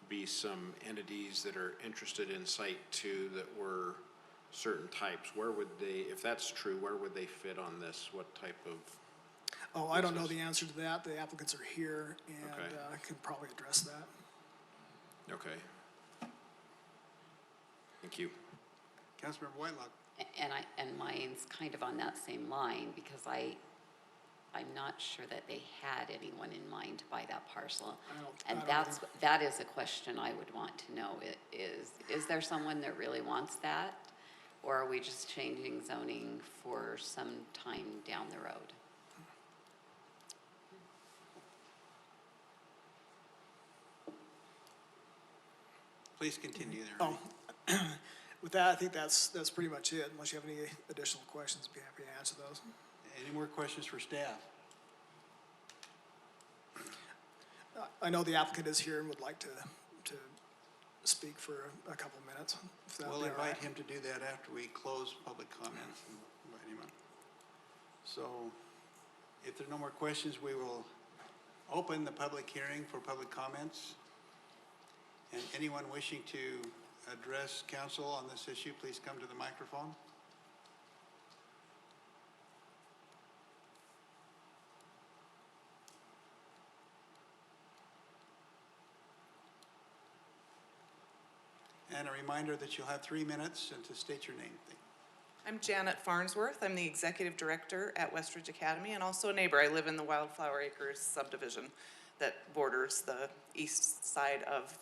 be some entities that are interested in Site 2 that were certain types. Where would they, if that's true, where would they fit on this? What type of? Oh, I don't know the answer to that. The applicants are here and Okay. I can probably address that. Okay. Thank you. Councilmember Whitelock. And mine's kind of on that same line because I'm not sure that they had anyone in mind to buy that parcel. And that is a question I would want to know. Is there someone that really wants that? Or are we just changing zoning for some time down the road? Please continue there. Oh, with that, I think that's pretty much it. Unless you have any additional questions, I'd be happy to answer those. Any more questions for staff? I know the applicant is here and would like to speak for a couple minutes. If that'd We'll be all invite right. him to do that after we close public comments. Invite him up. So if there are no more questions, we will open the public hearing for public comments. And anyone wishing to address council on this issue, please come to the microphone. And a reminder that you'll have 3 minutes and to state your name. I'm Janet Farnsworth. I'm the Executive Director at Westridge Academy and also a neighbor. I live in the Wildflower Acres subdivision that borders the east side of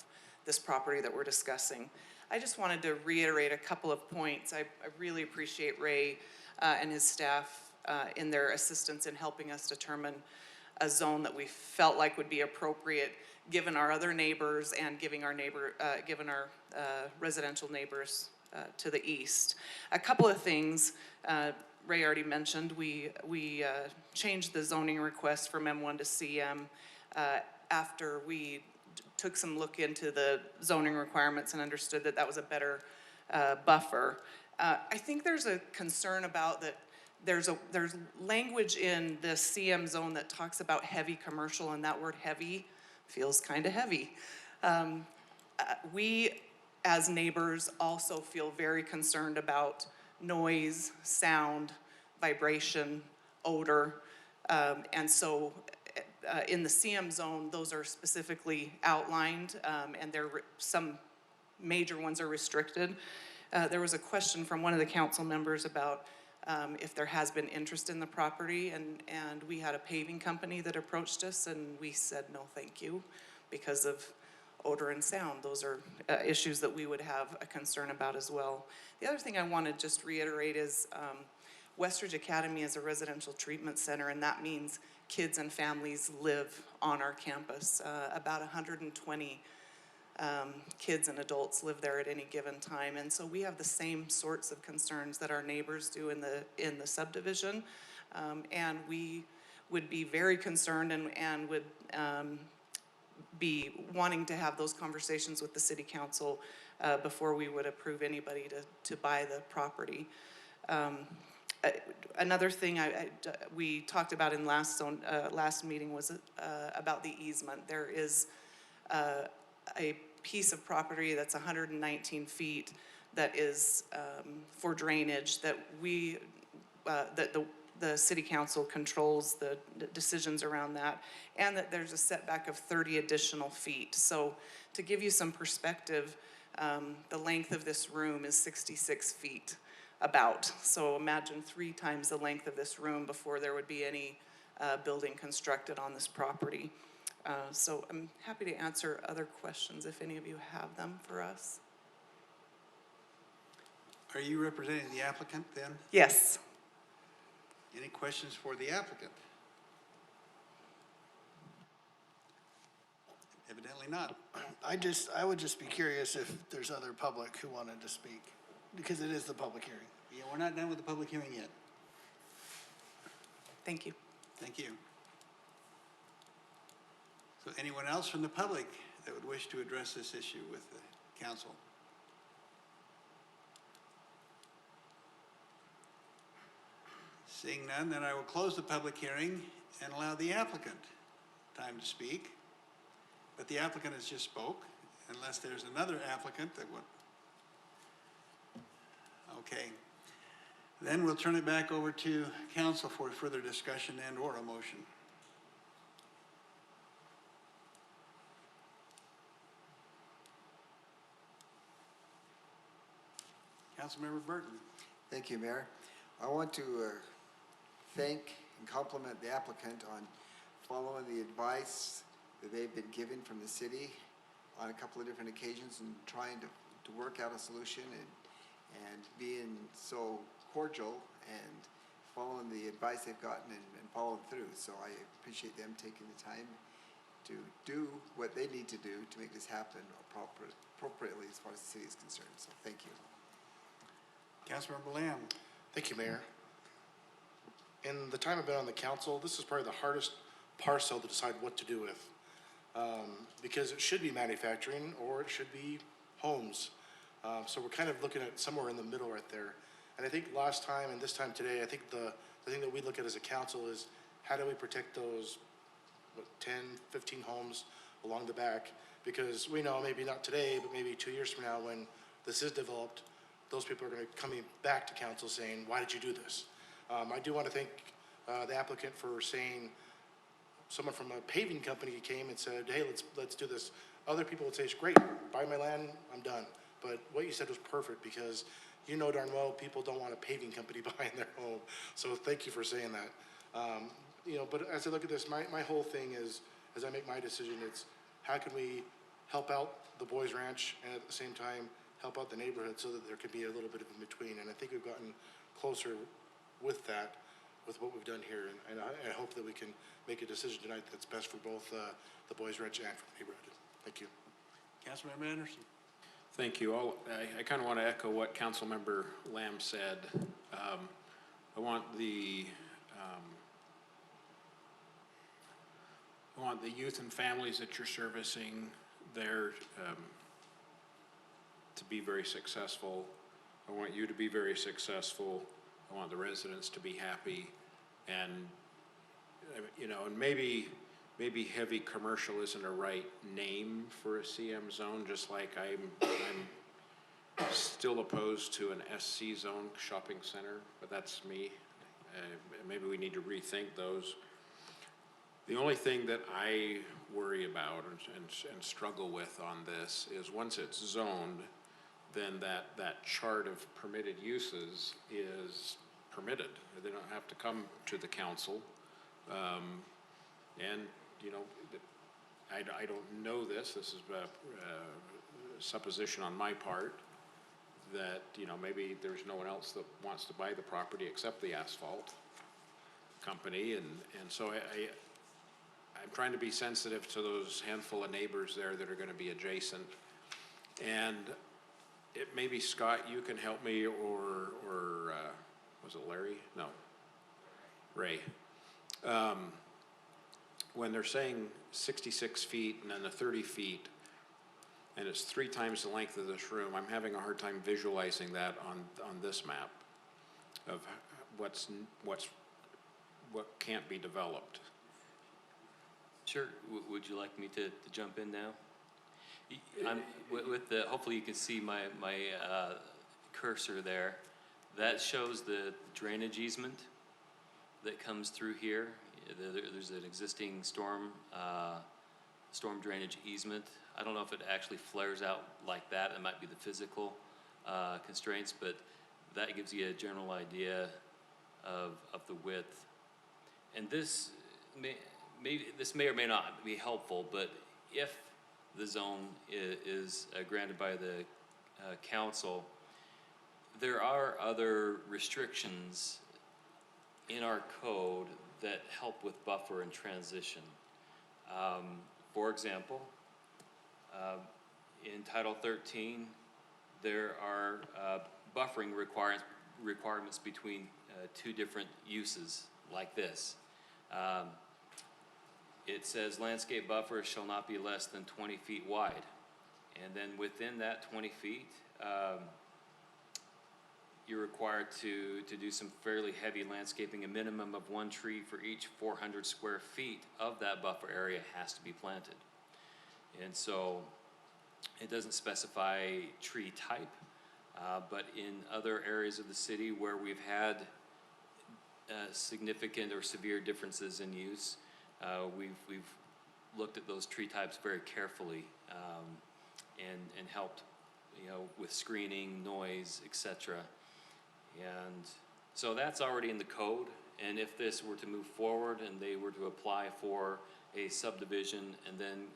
this property that we're discussing. I just wanted to reiterate a couple of points. I really appreciate Ray and his staff in their assistance in helping us determine a zone that we felt like would be appropriate given our other neighbors and given our residential neighbors to the east. A couple of things Ray already mentioned. We changed the zoning request from M1 to CM after we took some look into the zoning requirements and understood that that was a better buffer. I think there's a concern about that there's language in the CM zone that talks about heavy commercial, and that word heavy feels kind of heavy. We, as neighbors, also feel very concerned about noise, sound, vibration, odor, and so in the CM zone, those are specifically outlined, and some major ones are restricted. There was a question from one of the council members about if there has been interest in the property, and we had a paving company that approached us, and we said no thank you because of odor and sound. Those are issues that we would have a concern about as well. The other thing I want to just reiterate is Westridge Academy is a residential treatment center, and that means kids and families live on our campus. About 120 kids and adults live there at any given time. And so we have the same sorts of concerns that our neighbors do in the subdivision. And we would be very concerned and would be wanting to have those conversations with the city council before we would approve anybody to buy the property. Another thing we talked about in last meeting was about the easement. There is a piece of property that's 119 feet that is for drainage that the city council controls the decisions around that, and that there's a setback of 30 additional feet. So to give you some perspective, the length of this room is 66 feet about. So imagine 3 times the length of this room before there would be any building constructed on this property. So I'm happy to answer other questions if any of you have them for us. Are you representing the applicant then? Yes. Any questions for the applicant? Evidently not. I would just be curious if there's other public who wanted to speak, because it is the public hearing. Yeah, we're not done with the public hearing yet. Thank you. Thank you. So anyone else from the public that would wish to address this issue with the council? Seeing none, then I will close the public hearing and allow the applicant time to speak. But the applicant has just spoke, unless there's another applicant that would. Okay. Then we'll turn it back over to council for further discussion and or a motion. Councilmember Burton. Thank you, Mayor. I want to thank and compliment the applicant on following the advice that they've been given from the city on a couple of different occasions and trying to work out a solution and being so cordial and following the advice they've gotten and following through. So I appreciate them taking the time to do what they need to do to make this happen appropriately as far as the city is concerned. So thank you. Councilmember Lamb. Thank you, Mayor. In the time I've been on the council, this is probably the hardest parcel to decide what to do with. Because it should be manufacturing or it should be homes. So we're kind of looking at somewhere in the middle right there. And I think last time and this time today, I think the thing that we look at as a council is how do we protect those 10, 15 homes along the back? Because we know maybe not today, but maybe 2 years from now when this is developed, those people are going to be coming back to council saying, why did you do this? I do want to thank the applicant for saying, someone from a paving company came and said, hey, let's do this. Other people would say, it's great, buy my land, I'm done. But what you said was perfect because you know darn well people don't want a paving company buying their home. So thank you for saying that. But as I look at this, my whole thing is, as I make my decision, it's how can we help out the Boys Ranch and at the same time help out the neighborhood so that there could be a little bit of in between. And I think we've gotten closer with that, with what we've done here. And I hope that we can make a decision tonight that's best for both the Boys Ranch and for the neighborhood. Thank you. Councilmember Anderson. Thank you. I kind of want to echo what Councilmember Lamb said. I want the youth and families that you're servicing there to be very successful. I want you to be very successful. I want the residents to be happy. And, and maybe heavy commercial isn't a right name for a CM zone, just like I'm still opposed to an SC zone shopping center, but that's me. Maybe we need to rethink those. The only thing that I worry about and struggle with on this is once it's zoned, then that chart of permitted uses is permitted. They don't have to come to the council. I don't know this. This is a supposition on my part that, maybe there's no one else that wants to buy the property except the asphalt company. And so I'm trying to be sensitive to those handful of neighbors there that are going to be adjacent And it, maybe Scott, you can help me, or, was it Larry? No, Ray. When they're saying 66 feet and then the 30 feet, and it's 3 times the length of this room, I'm having a hard time visualizing that on this map of what can't be developed. Sure. Would you like me to jump in now? I'm, with the, hopefully you can see my cursor there. That shows the drainage easement that comes through here. There's an existing storm drainage easement. I don't know if it actually flares out like that. It might be the physical constraints, but that gives you a general idea of the width. And this may or may not be helpful, but if the zone is granted by the council, there are other restrictions in our code that help with buffer and transition. For example, in Title 13, there are buffering requirements between 2 different uses like this. It says landscape buffers shall not be less than 20 feet wide. And then within that 20 feet, you're required to do some fairly heavy landscaping. A minimum of 1 tree for each 400 square feet of that buffer area has to be planted. And so it doesn't specify tree type, but in other areas of the city where we've had significant or severe differences in use, we've looked at those tree types very carefully and helped, with screening, noise, etc. And so that's already in the code. And if this were to move forward and they were to apply for a subdivision and then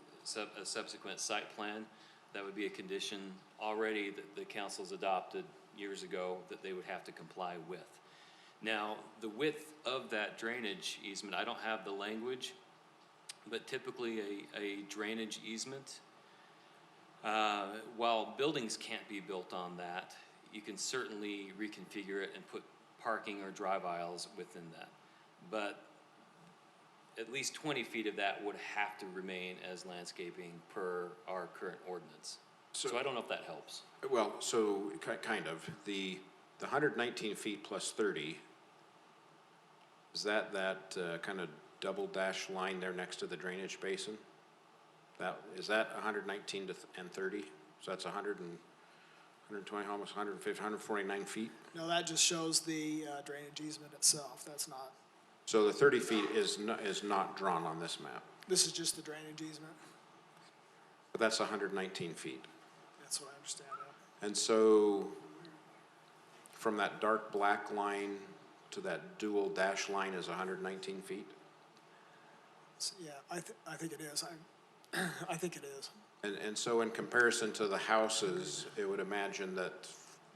a subsequent site plan, that would be a condition already that the council's adopted years ago that they would have to comply with. Now, the width of that drainage easement, I don't have the language, but typically a drainage easement, while buildings can't be built on that, you can certainly reconfigure it and put parking or drive aisles within that. But at least 20 feet of that would have to remain as landscaping per our current ordinance. So I don't know if that helps. Well, so kind of. The 119 feet plus 30, is that kind of double dash line there next to the drainage basin? Is that 119 and 30? So that's 120, almost 150, 149 feet? No, that just shows the drainage easement itself. That's not, So the 30 feet is not drawn on this map, this is just the drainage easement. but that's 119 feet. That's what I understand. And so from that dark black line to that dual dash line is 119 feet? Yeah, I think it is. I think it is. And so in comparison to the houses, it would imagine that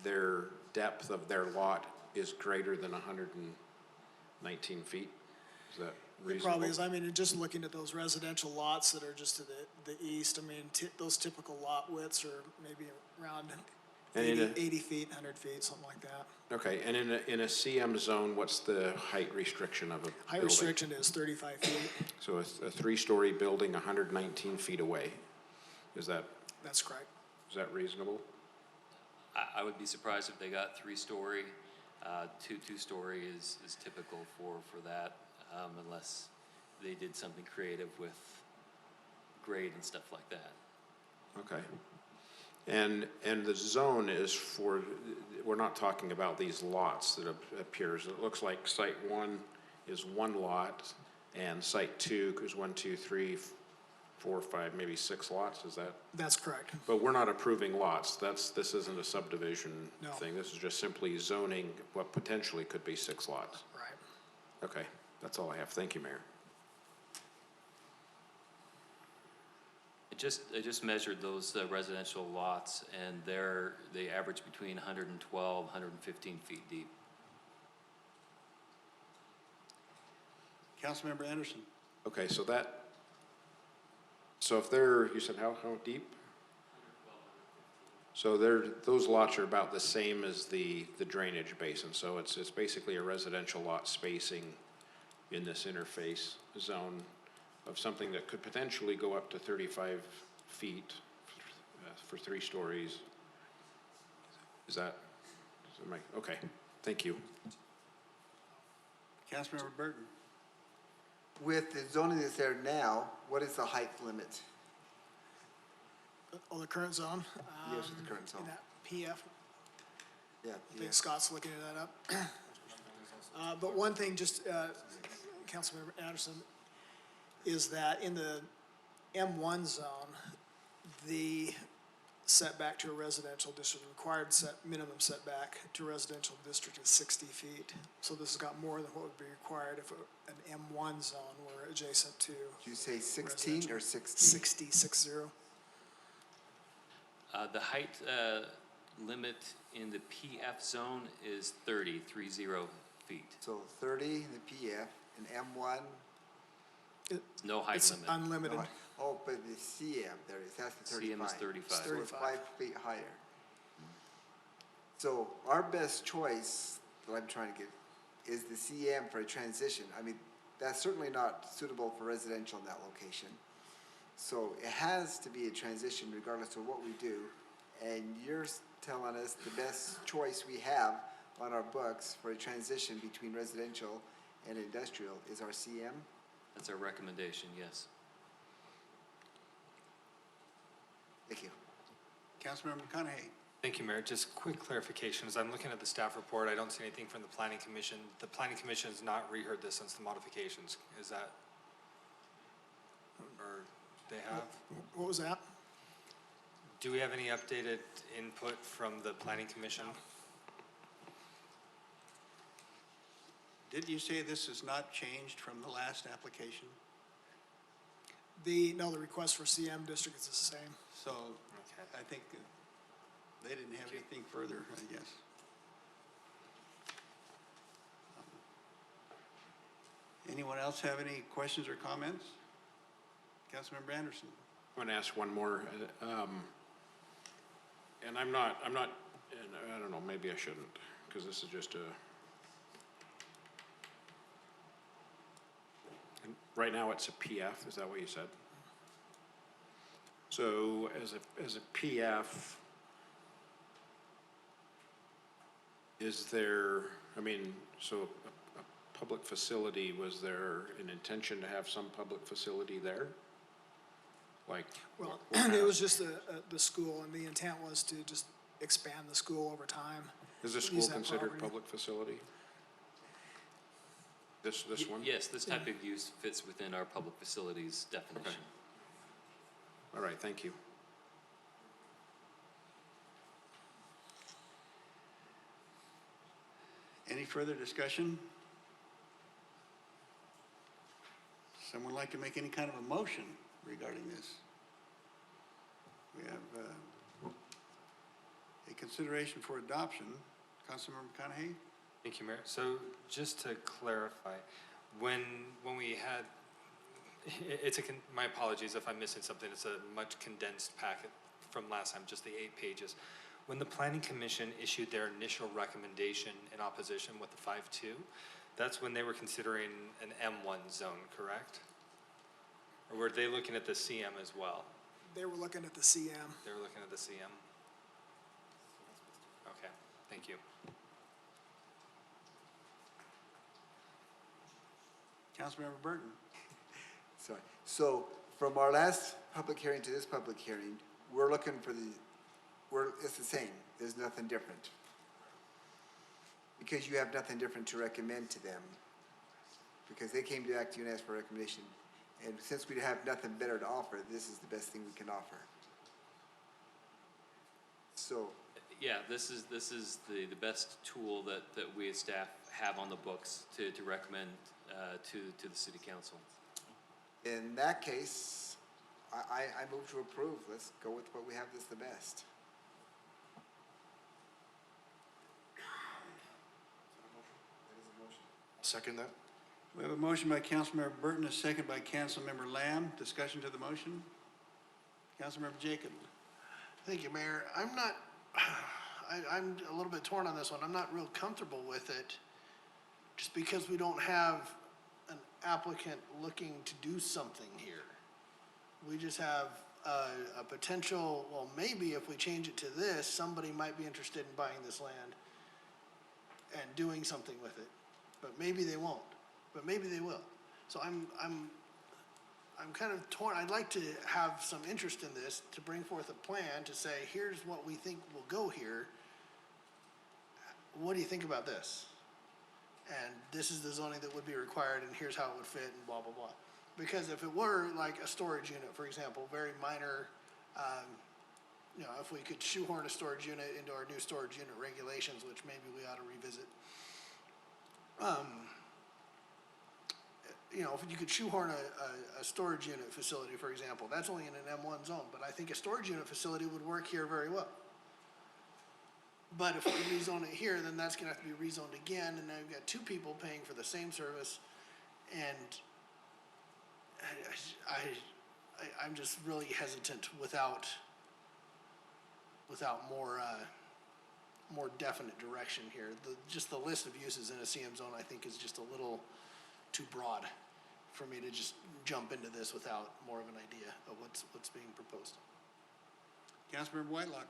their depth of their lot is greater than 119 feet? Is that reasonable? It probably is. I mean, just looking at those residential lots that are just to the east, I mean, those typical lot widths are maybe around 80 feet, 100 feet, something like that. Okay, and in a CM zone, what's the height restriction of a building? Height restriction is 35 feet. So a 3-story building 119 feet away, That's correct. is that reasonable? I would be surprised if they got 3-story. 2-story is typical for that, unless they did something creative with grade and stuff like that. Okay. And the zone is for, we're not talking about these lots that appears. It looks like site 1 is 1 lot, and site 2 is 1, 2, 3, 4, 5, maybe 6 lots, is that? That's correct. But we're not approving lots. This isn't a subdivision No. thing. This is just simply zoning what potentially could be 6 lots. Right. Okay, that's all I have. Thank you, Mayor. I just measured those residential lots, and they average between 112, 115 feet deep. Councilmember Anderson. Okay, so if they're, you said how deep? So those lots are about the same as the drainage basin, so it's basically a residential lot spacing in this interface zone of something that could potentially go up to 35 feet for 3 stories. Okay, thank you. Councilmember Burton. With the zoning that's there now, what is the height limit? Oh, the current zone? Yes, the current zone. In that PF, Yeah. I think Scott's looking that up. But one thing, just, Councilmember Anderson, is that in the M1 zone, the setback to a residential district, the required minimum setback to a residential district is 60 feet. So this has got more than what would be required if an M1 zone were adjacent to. Did you say 16 or 60? 60, 60. The height limit in the PF zone is 30 feet. So 30 in the PF, and M1? No height It's limit. unlimited. Oh, but the CM, there is, that's the 35. CM is 35. So it's 5 feet higher. So our best choice, that I'm trying to get, is the CM for a transition. I mean, that's certainly not suitable for residential in that location. So it has to be a transition regardless of what we do. And you're telling us the best choice we have on our books for a transition between residential and industrial is our CM? That's our recommendation, yes. Thank you. Councilmember McConaughey. Thank you, Mayor. Just quick clarification. As I'm looking at the staff report, I don't see anything from the Planning Commission. The Planning Commission has not reheard this since the modifications. Is that, or they have? What was that? Do we have any updated input from the Planning Commission? Didn't you say this is not changed from the last application? The request for CM district is the same. So I think they didn't have anything further, I guess. Anyone else have any questions or comments? Councilmember Anderson. I'm going to ask one more, and I'm not, and I don't know, maybe I shouldn't, because this is just right now it's a PF, is that what you said? So as a PF, is there, so a public facility, was there an intention to have some public facility there? Like, Well, what it was just the school, and the intent was to just expand the school over time. is the use school that considered property. public facility? This one? Yes, this type of use fits within our public facilities definition. All right, thank you. Any further discussion? Someone like to make any kind of a motion regarding this? We have a consideration for adoption. Councilmember McConaughey? Thank you, Mayor. So just to clarify, when we had, my apologies if I'm missing something, it's a much condensed packet from last time, just the 8 pages. When the Planning Commission issued their initial recommendation in opposition with the 5-2, that's when they were considering an M1 zone, correct? Or were they looking at the CM as well? They were looking at the CM. They were looking at the CM? Okay, thank you. Councilmember Burton? Sorry. So from our last public hearing to this public hearing, we're looking for it's the same. There's nothing different. Because you have nothing different to recommend to them. Because they came back to you and asked for a recommendation. And since we have nothing better to offer, this is the best thing we can offer. So, Yeah, this is the best tool that we as staff have on the books to recommend to the city council. in that case, I move to approve. Let's go with what we have that's the best. Second that? We have a motion by Councilmember Burton, a second by Councilmember Lamb. Discussion to the motion? Councilmember Jacob. Thank you, Mayor. I'm not I'm a little bit torn on this one. I'm not real comfortable with it, just because we don't have an applicant looking to do something here. We just have a potential, well, maybe if we change it to this, somebody might be interested in buying this land and doing something with it. But maybe they won't, but maybe they will. So I'm kind of torn. I'd like to have some interest in this, to bring forth a plan to say, here's what we think will go here. What do you think about this? And this is the zoning that would be required, and here's how it would fit, and blah, blah, blah. Because if it were like a storage unit, for example, very minor, if we could shoehorn a storage unit into our new storage unit regulations, which maybe we ought to revisit. If you could shoehorn a storage unit facility, for example, that's only in an M1 zone, but I think a storage unit facility would work here very well. But if we rezone it here, then that's gonna have to be rezoned again, and now you've got two people paying for the same service, and I'm just really hesitant without more definite direction here. Just the list of uses in a CM zone, I think, is just a little too broad for me to just jump into this without more of an idea of what's being proposed. Councilmember Whitelock.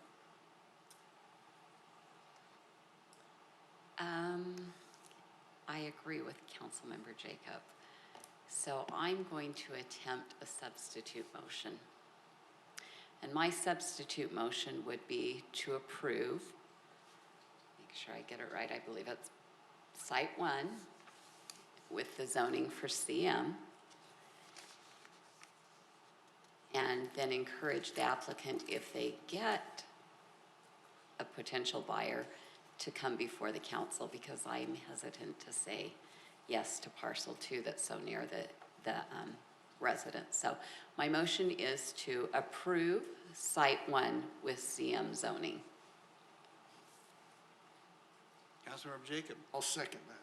I agree with Councilmember Jacob. So I'm going to attempt a substitute motion. And my substitute motion would be to approve, make sure I get it right, I believe it's Site 1 with the zoning for CM, and then encourage the applicant, if they get a potential buyer, to come before the council, because I'm hesitant to say yes to parcel 2 that's so near the residents. So my motion is to approve Site 1 with CM zoning. Councilmember Jacob. I'll second that.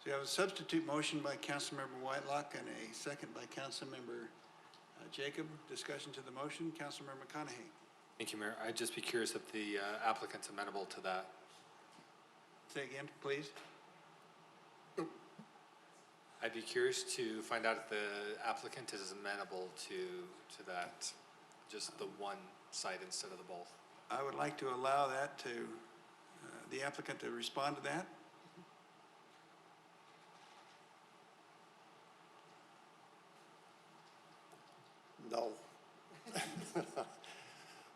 So you have a substitute motion by Councilmember Whitelock and a second by Councilmember Jacob. Discussion to the motion. Councilmember McConaughey. Thank you, Mayor. I'd just be curious if the applicant's amenable to that. Say again, please. I'd be curious to find out if the applicant is amenable to that, just the one site instead of the both. I would like to allow that to, the applicant to respond to that. No.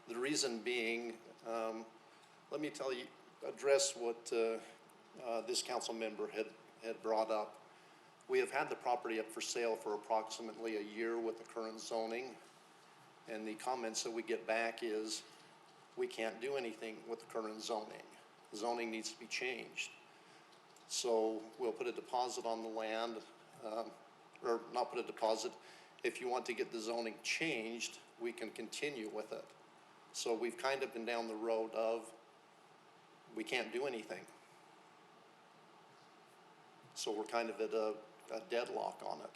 The reason being, let me address what this council member had brought up. We have had the property up for sale for approximately a year with the current zoning, and the comments that we get back is, we can't do anything with the current zoning. The zoning needs to be changed. So we'll put a deposit on the land, or not put a deposit. If you want to get the zoning changed, we can continue with it. So we've kind of been down the road of, we can't do anything. So we're kind of at a deadlock on it.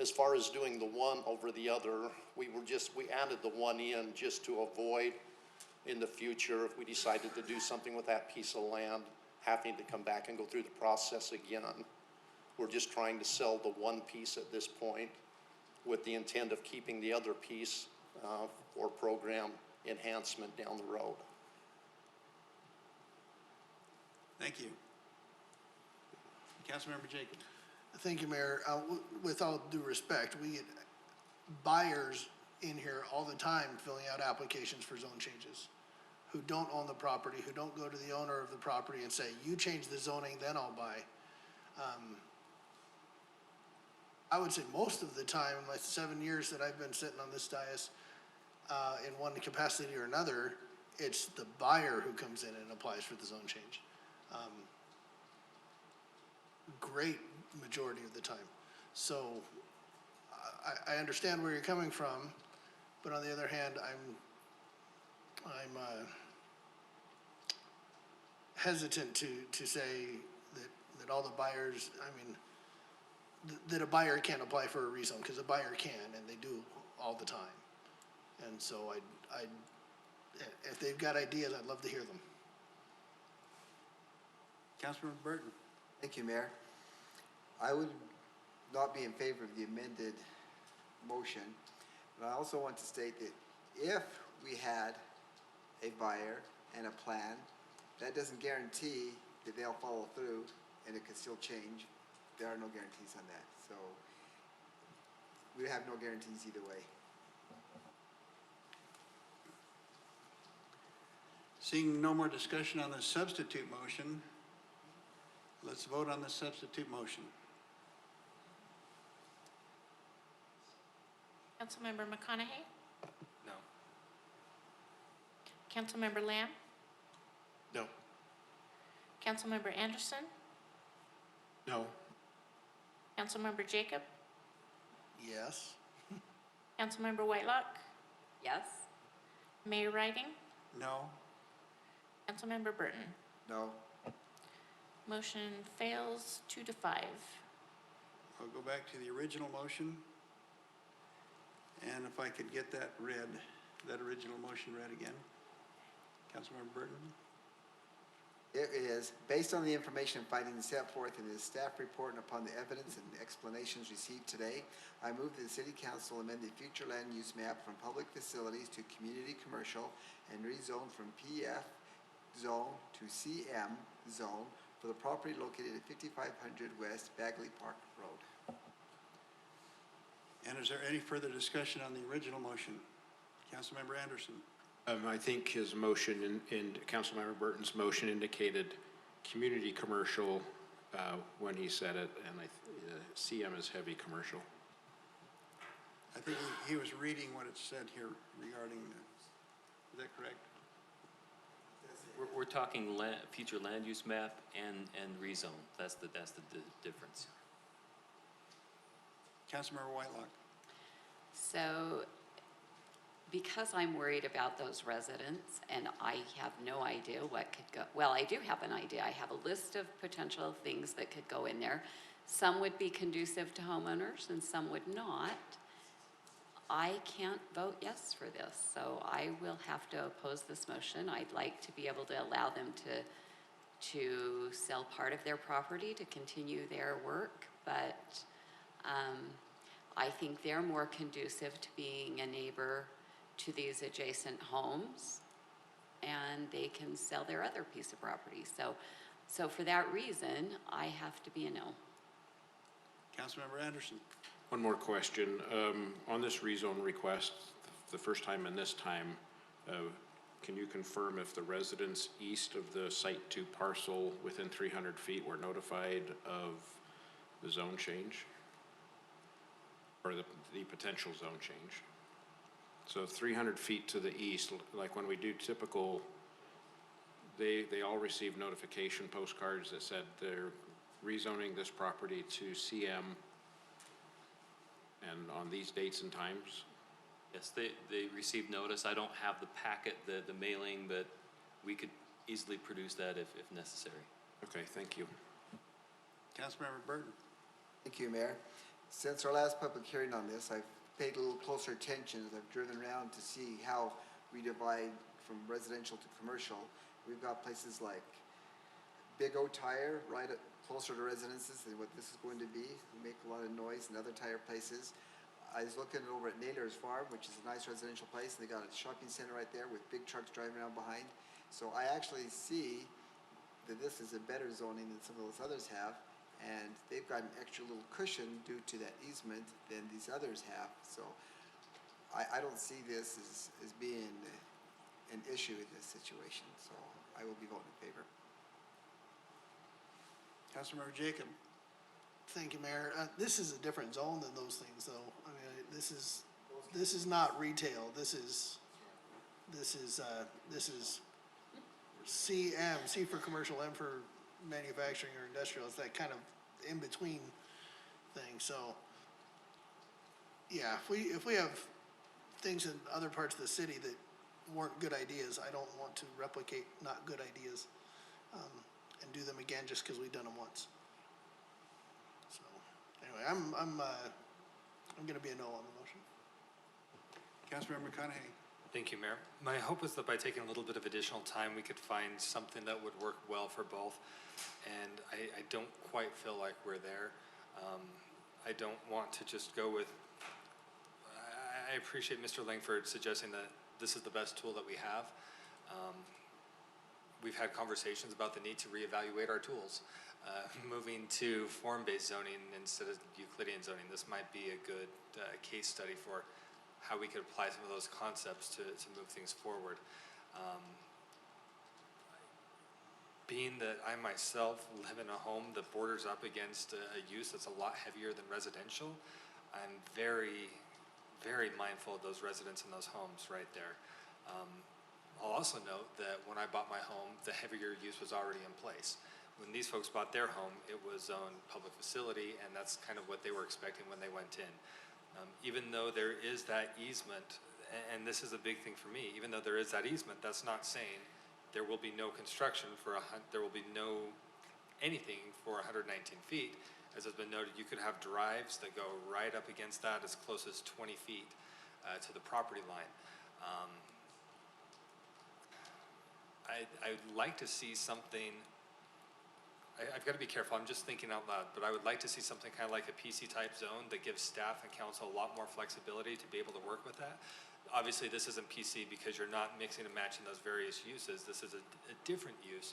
As far as doing the one over the other, we added the one in just to avoid, in the future, if we decided to do something with that piece of land, having to come back and go through the process again. We're just trying to sell the one piece at this point with the intent of keeping the other piece for program enhancement down the road. Thank you. Councilmember Jacob. Thank you, Mayor. With all due respect, we get buyers in here all the time filling out applications for zone changes who don't own the property, who don't go to the owner of the property and say, you change the zoning, then I'll buy. I would say most of the time, in my 7 years that I've been sitting on this dais, in one capacity or another, it's the buyer who comes in and applies for the zone change. Great majority of the time. So I understand where you're coming from, but on the other hand, I'm hesitant to say that all the buyers, that a buyer can't apply for a rezone, because a buyer can, and they do all the time. And so if they've got ideas, I'd love to hear them. Councilmember Burton. Thank you, Mayor. I would not be in favor of the amended motion, but I also want to state that if we had a buyer and a plan, that doesn't guarantee that they'll follow through, and it could still change. There are no guarantees on that, so we have no guarantees either way. Seeing no more discussion on the substitute motion, let's vote on the substitute motion. Councilmember McConaughey? No. Councilmember Lamb? No. Councilmember Anderson? No. Councilmember Jacob? Yes. Councilmember Whitelock? Yes? Mayor Riding? No. Councilmember Burton? No. Motion fails 2-5. I'll go back to the original motion. And if I could get that read, that original motion read again. Councilmember Burton? It is, based on the information and findings set forth in the staff report and upon the evidence and explanations received today, I move that the City Council amend the future land use map from public facilities to community commercial and rezone from PF zone to CM zone for the property located at 5500 West Bagley Park Road. And is there any further discussion on the original motion? Councilmember Anderson? I think his motion in Councilmember Burton's motion indicated community commercial when he said it, and CM is heavy commercial. I think he was reading what it said here regarding the, is that correct? We're talking future land use map and rezone. That's the difference. Councilmember Whitelock. So, because I'm worried about those residents and I have no idea what could go, well, I do have an idea. I have a list of potential things that could go in there. Some would be conducive to homeowners and some would not. I can't vote yes for this, so I will have to oppose this motion. I'd like to be able to allow them to sell part of their property to continue their work, but I think they're more conducive to being a neighbor to these adjacent homes, and they can sell their other piece of property. So for that reason, I have to be a no. Councilmember Anderson. One more question. On this rezone request, the first time and this time, can you confirm if the residents east of the Site 2 parcel within 300 feet were notified of the zone change? Or the potential zone change? So 300 feet to the east, like when we do typical, they all receive notification postcards that said they're rezoning this property to CM and on these dates and times? Yes, they received notice. I don't have the packet, the mailing, but we could easily produce that if necessary. Okay, thank you. Councilmember Burton. Thank you, Mayor. Since our last public hearing on this, I've paid a little closer attention as I've driven around to see how we divide from residential to commercial. We've got places like Big O Tire right closer to residences than what this is going to be. We make a lot of noise in other tire places. I was looking over at Naylor's Farm, which is a nice residential place, and they got a shopping center right there with big trucks driving around behind. So I actually see that this is a better zoning than some of those others have, and they've got an extra little cushion due to that easement than these others have. So I don't see this as being an issue in this situation, so I will be voting in favor. Councilmember Jacob. Thank you, Mayor. This is a different zone than those things, though. I mean, this is not retail. This is CM, C for commercial, M for manufacturing or industrial. It's that kind of in between thing. So, yeah, if we have things in other parts of the city that weren't good ideas, I don't want to replicate not good ideas and do them again just because we've done them once. So, anyway, I'm going to be a no on the motion. Councilmember McConaughey. Thank you, Mayor. My hope was that by taking a little bit of additional time, we could find something that would work well for both. And I don't quite feel like we're there. I don't want to just go with, I appreciate Mr. Langford suggesting that this is the best tool that we have. We've had conversations about the need to reevaluate our tools. Moving to form-based zoning instead of Euclidean zoning, this might be a good case study for how we could apply some of those concepts to move things forward. Being that I myself live in a home that borders up against a use that's a lot heavier than residential, I'm very, very mindful of those residents in those homes right there. I'll also note that when I bought my home, the heavier use was already in place. When these folks bought their home, it was zoned public facility, and that's kind of what they were expecting when they went in. Even though there is that easement, and this is a big thing for me, even though there is that easement, that's not saying there will be no construction for there will be no anything for 119 feet. As has been noted, you could have drives that go right up against that as close as 20 feet to the property line. I'd like to see something, I've got to be careful, I'm just thinking out loud, but I would like to see something kind of like a PC type zone that gives staff and council a lot more flexibility to be able to work with that. Obviously this isn't PC because you're not mixing and matching those various uses. This is a different use,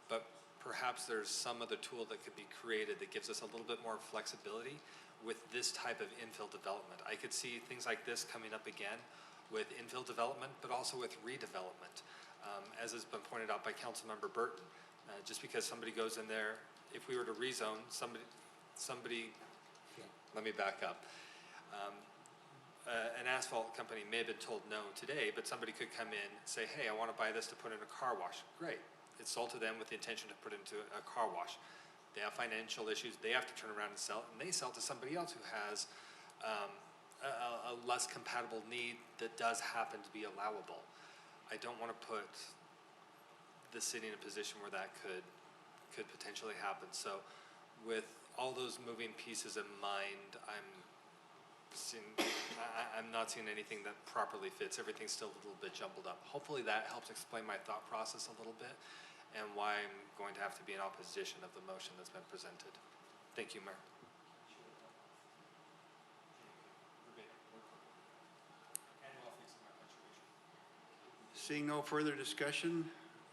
but perhaps there's some other tool that could be created that gives us a little bit more flexibility with this type of infill development. I could see things like this coming up again with infill development, but also with redevelopment. As has been pointed out by Councilmember Burton, just because somebody goes in there, if we were to rezone, let me back up. An asphalt company may have been told no today, but somebody could come in, say, hey, I want to buy this to put in a car wash. Great. It's sold to them with the intention to put into a car wash. They have financial issues. They have to turn around and sell it, and they sell to somebody else who has a less compatible need that does happen to be allowable. I don't want to put the city in a position where that could potentially happen. So with all those moving pieces in mind, I'm not seeing anything that properly fits. Everything's still a little bit jumbled up. Hopefully that helps explain my thought process a little bit and why I'm going to have to be in opposition of the motion that's been presented. Thank you, Mayor. Seeing no further discussion,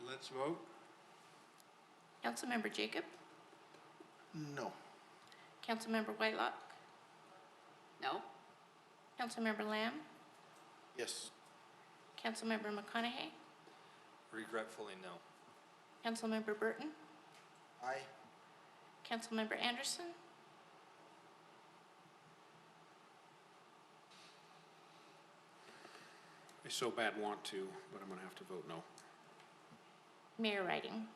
let's vote. Councilmember Jacob? No. Councilmember Whitelock? No? Councilmember Lamb? Yes. Councilmember McConaughey? Regretfully, no. Councilmember Burton? Aye. Councilmember Anderson? I so bad want to, but I'm gonna have to vote no. Mayor Riding?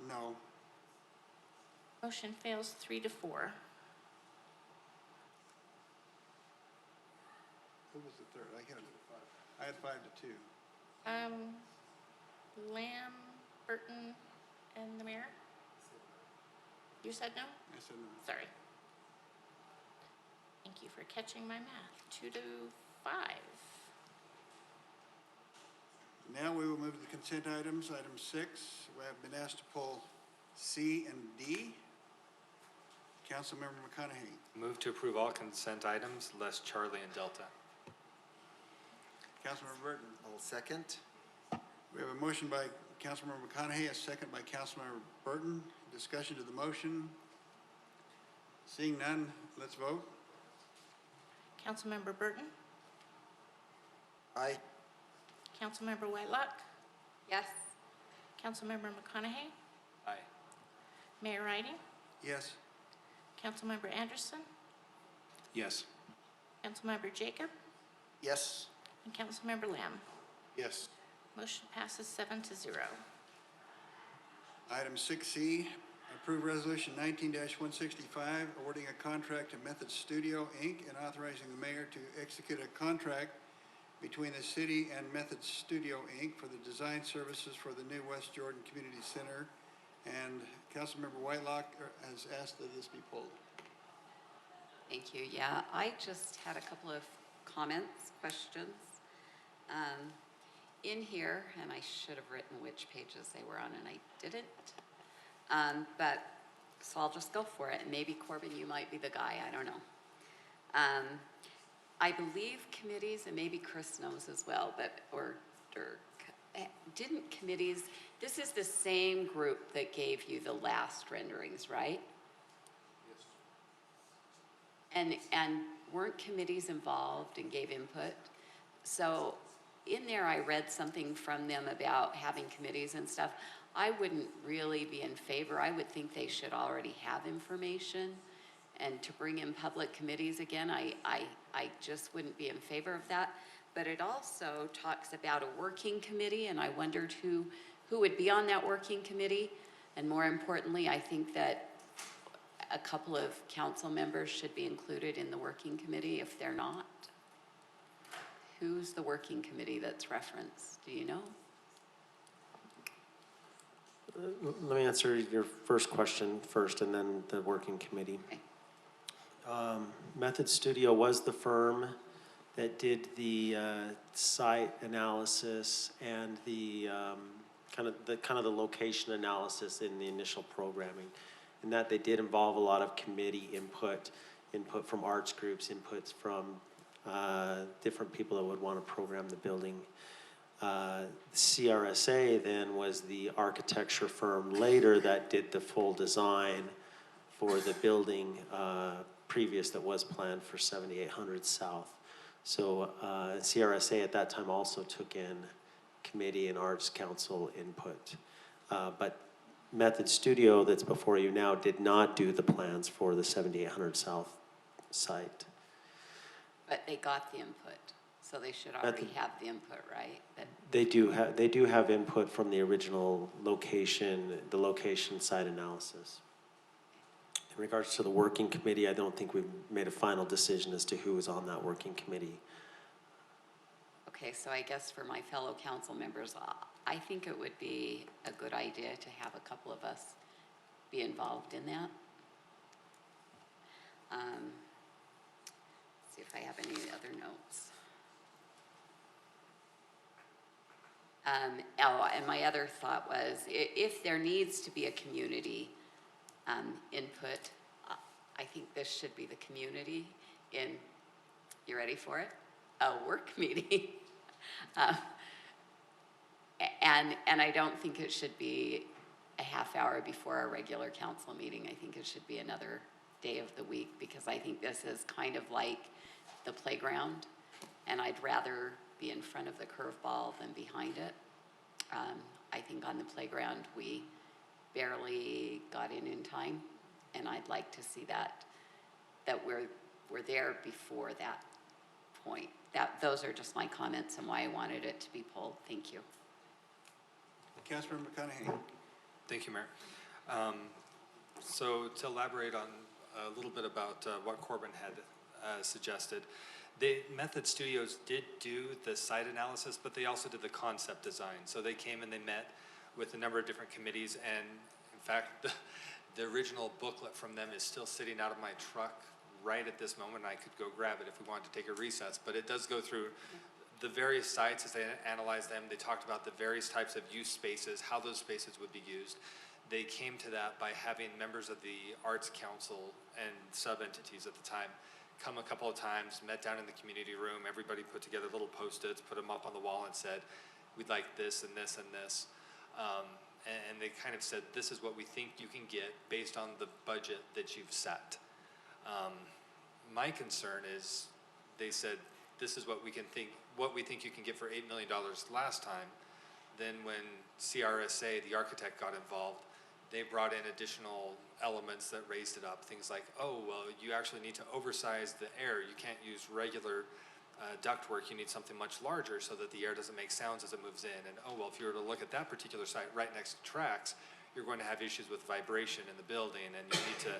No. Motion fails 3-4. Who was the third? I had 5-2. Lamb, Burton, and the mayor? You said no? I said no. Sorry. Thank you for catching my math. 2-5. Now we will move to the consent items. Item 6, we have been asked to pull C and D. Councilmember McConaughey. Move to approve all consent items, less Charlie and Delta. Councilmember Burton. I'll second. We have a motion by Councilmember McConaughey, a second by Councilmember Burton. Discussion to the motion. Seeing none, let's vote. Councilmember Burton? Aye. Councilmember Whitelock? Yes? Councilmember McConaughey? Aye. Mayor Riding? Yes. Councilmember Anderson? Yes. Councilmember Jacob? Yes. And Councilmember Lamb? Yes. Motion passes 7-0. Item 6C, approve resolution 19-165, awarding a contract to Method Studio, Inc., and authorizing the mayor to execute a contract between the city and Method Studio, Inc. for the design services for the new West Jordan Community Center. And Councilmember Whitelock has asked that this be pulled. Thank you. Yeah, I just had a couple of comments, questions. In here, and I should have written which pages they were on, and I didn't. So I'll just go for it, and maybe Corbin, you might be the guy, I don't know. I believe committees, and maybe Chris knows as well, or Dirk, didn't committees, this is the same group that gave you the last renderings, right? Yes. And weren't committees involved and gave input? So in there, I read something from them about having committees and stuff. I wouldn't really be in favor. I would think they should already have information. And to bring in public committees again, I just wouldn't be in favor of that. But it also talks about a working committee, and I wondered who would be on that working committee. And more importantly, I think that a couple of council members should be included in the working committee if they're not. Who's the working committee that's referenced? Do you know? Let me answer your first question first and then the working committee. Okay. Method Studio was the firm that did the site analysis and the kind of the location analysis in the initial programming. And that they did involve a lot of committee input from arts groups, inputs from different people that would want to program the building. CRSA then was the architecture firm later that did the full design for the building previous that was planned for 7800 South. So CRSA at that time also took in committee and arts council input. But Method Studio that's before you now did not do the plans for the 7800 South site. But they got the input, so they should already have the input, right? They do have input from the original location, the location site analysis. In regards to the working committee, I don't think we've made a final decision as to who is on that working committee. Okay, so I guess for my fellow council members, I think it would be a good idea to have a couple of us be involved in that. See if I have any other notes. And my other thought was, if there needs to be a community input, I think this should be the community in, you ready for it? A work meeting. And I don't think it should be a half hour before our regular council meeting. I think it should be another day of the week, because I think this is kind of like the playground, and I'd rather be in front of the curveball than behind it. I think on the playground we barely got in time, and I'd like to see that we're there before that point. Those are just my comments and why I wanted it to be pulled. Thank you. Councilmember McConaughey. Thank you, Mayor. So to elaborate on a little bit about what Corbin had suggested, Method Studios did do the site analysis, but they also did the concept design. So they came and they met with a number of different committees, and in fact, the original booklet from them is still sitting out of my truck right at this moment. I could go grab it if we wanted to take a recess, but it does go through the various sites as they analyzed them. They talked about the various types of use spaces, how those spaces would be used. They came to that by having members of the Arts Council and sub-entities at the time come a couple of times, met down in the community room. Everybody put together little Post-its, put them up on the wall and said, we'd like this and this and this. And they kind of said, this is what we think you can get based on the budget that you've set. My concern is, they said, this is what we think you can get for $8 million last time. Then when CRSA, the architect, got involved, they brought in additional elements that raised it up. Things like, oh, well, you actually need to oversize the air. You can't use regular ductwork. You need something much larger so that the air doesn't make sounds as it moves in. And, oh, well, if you were to look at that particular site right next to tracks, you're going to have issues with vibration in the building, and you need to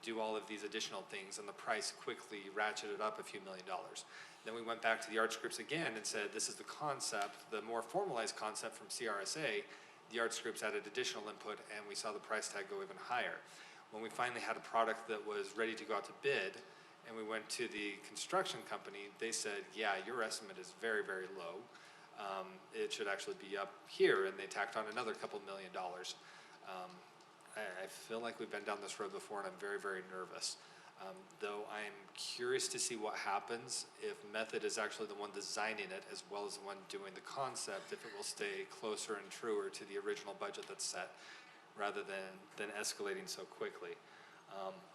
do all of these additional things, and the price quickly ratcheted up a few $1 million. Then we went back to the arts groups again and said, this is the concept, the more formalized concept from CRSA. The arts groups added additional input, and we saw the price tag go even higher. When we finally had a product that was ready to go out to bid, and we went to the construction company, they said, yeah, your estimate is very, very low. It should actually be up here, and they tacked on another couple $1 million. I feel like we've been down this road before, and I'm very, very nervous. Though I'm curious to see what happens if Method is actually the one designing it as well as the one doing the concept, if it will stay closer and truer to the original budget that's set rather than escalating so quickly.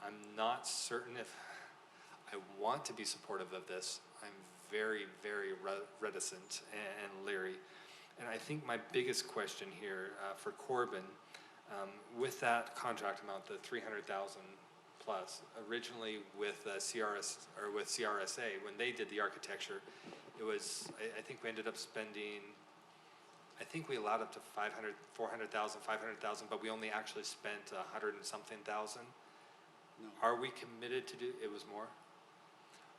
I'm not certain if I want to be supportive of this. I'm very, very reticent and leery. And I think my biggest question here for Corbin, with that contract amount, the 300,000 plus, originally with CRSA, when they did the architecture, it was, I think we ended up spending, I think we allowed up to 400,000, 500,000, but we only actually spent 100 and something thousand. No. Are we committed to do, it was more?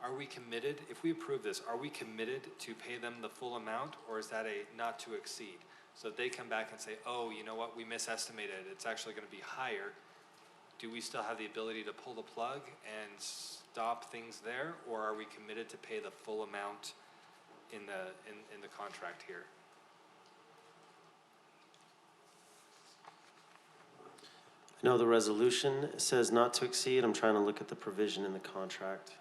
Are we committed, if we approve this, are we committed to pay them the full amount, or is that a not to exceed? So if they come back and say, oh, you know what, we misestimated, it's actually gonna be higher, do we still have the ability to pull the plug and stop things there, or are we committed to pay the full amount in the contract here? No, the resolution says not to exceed. I'm trying to look at the provision in the contract.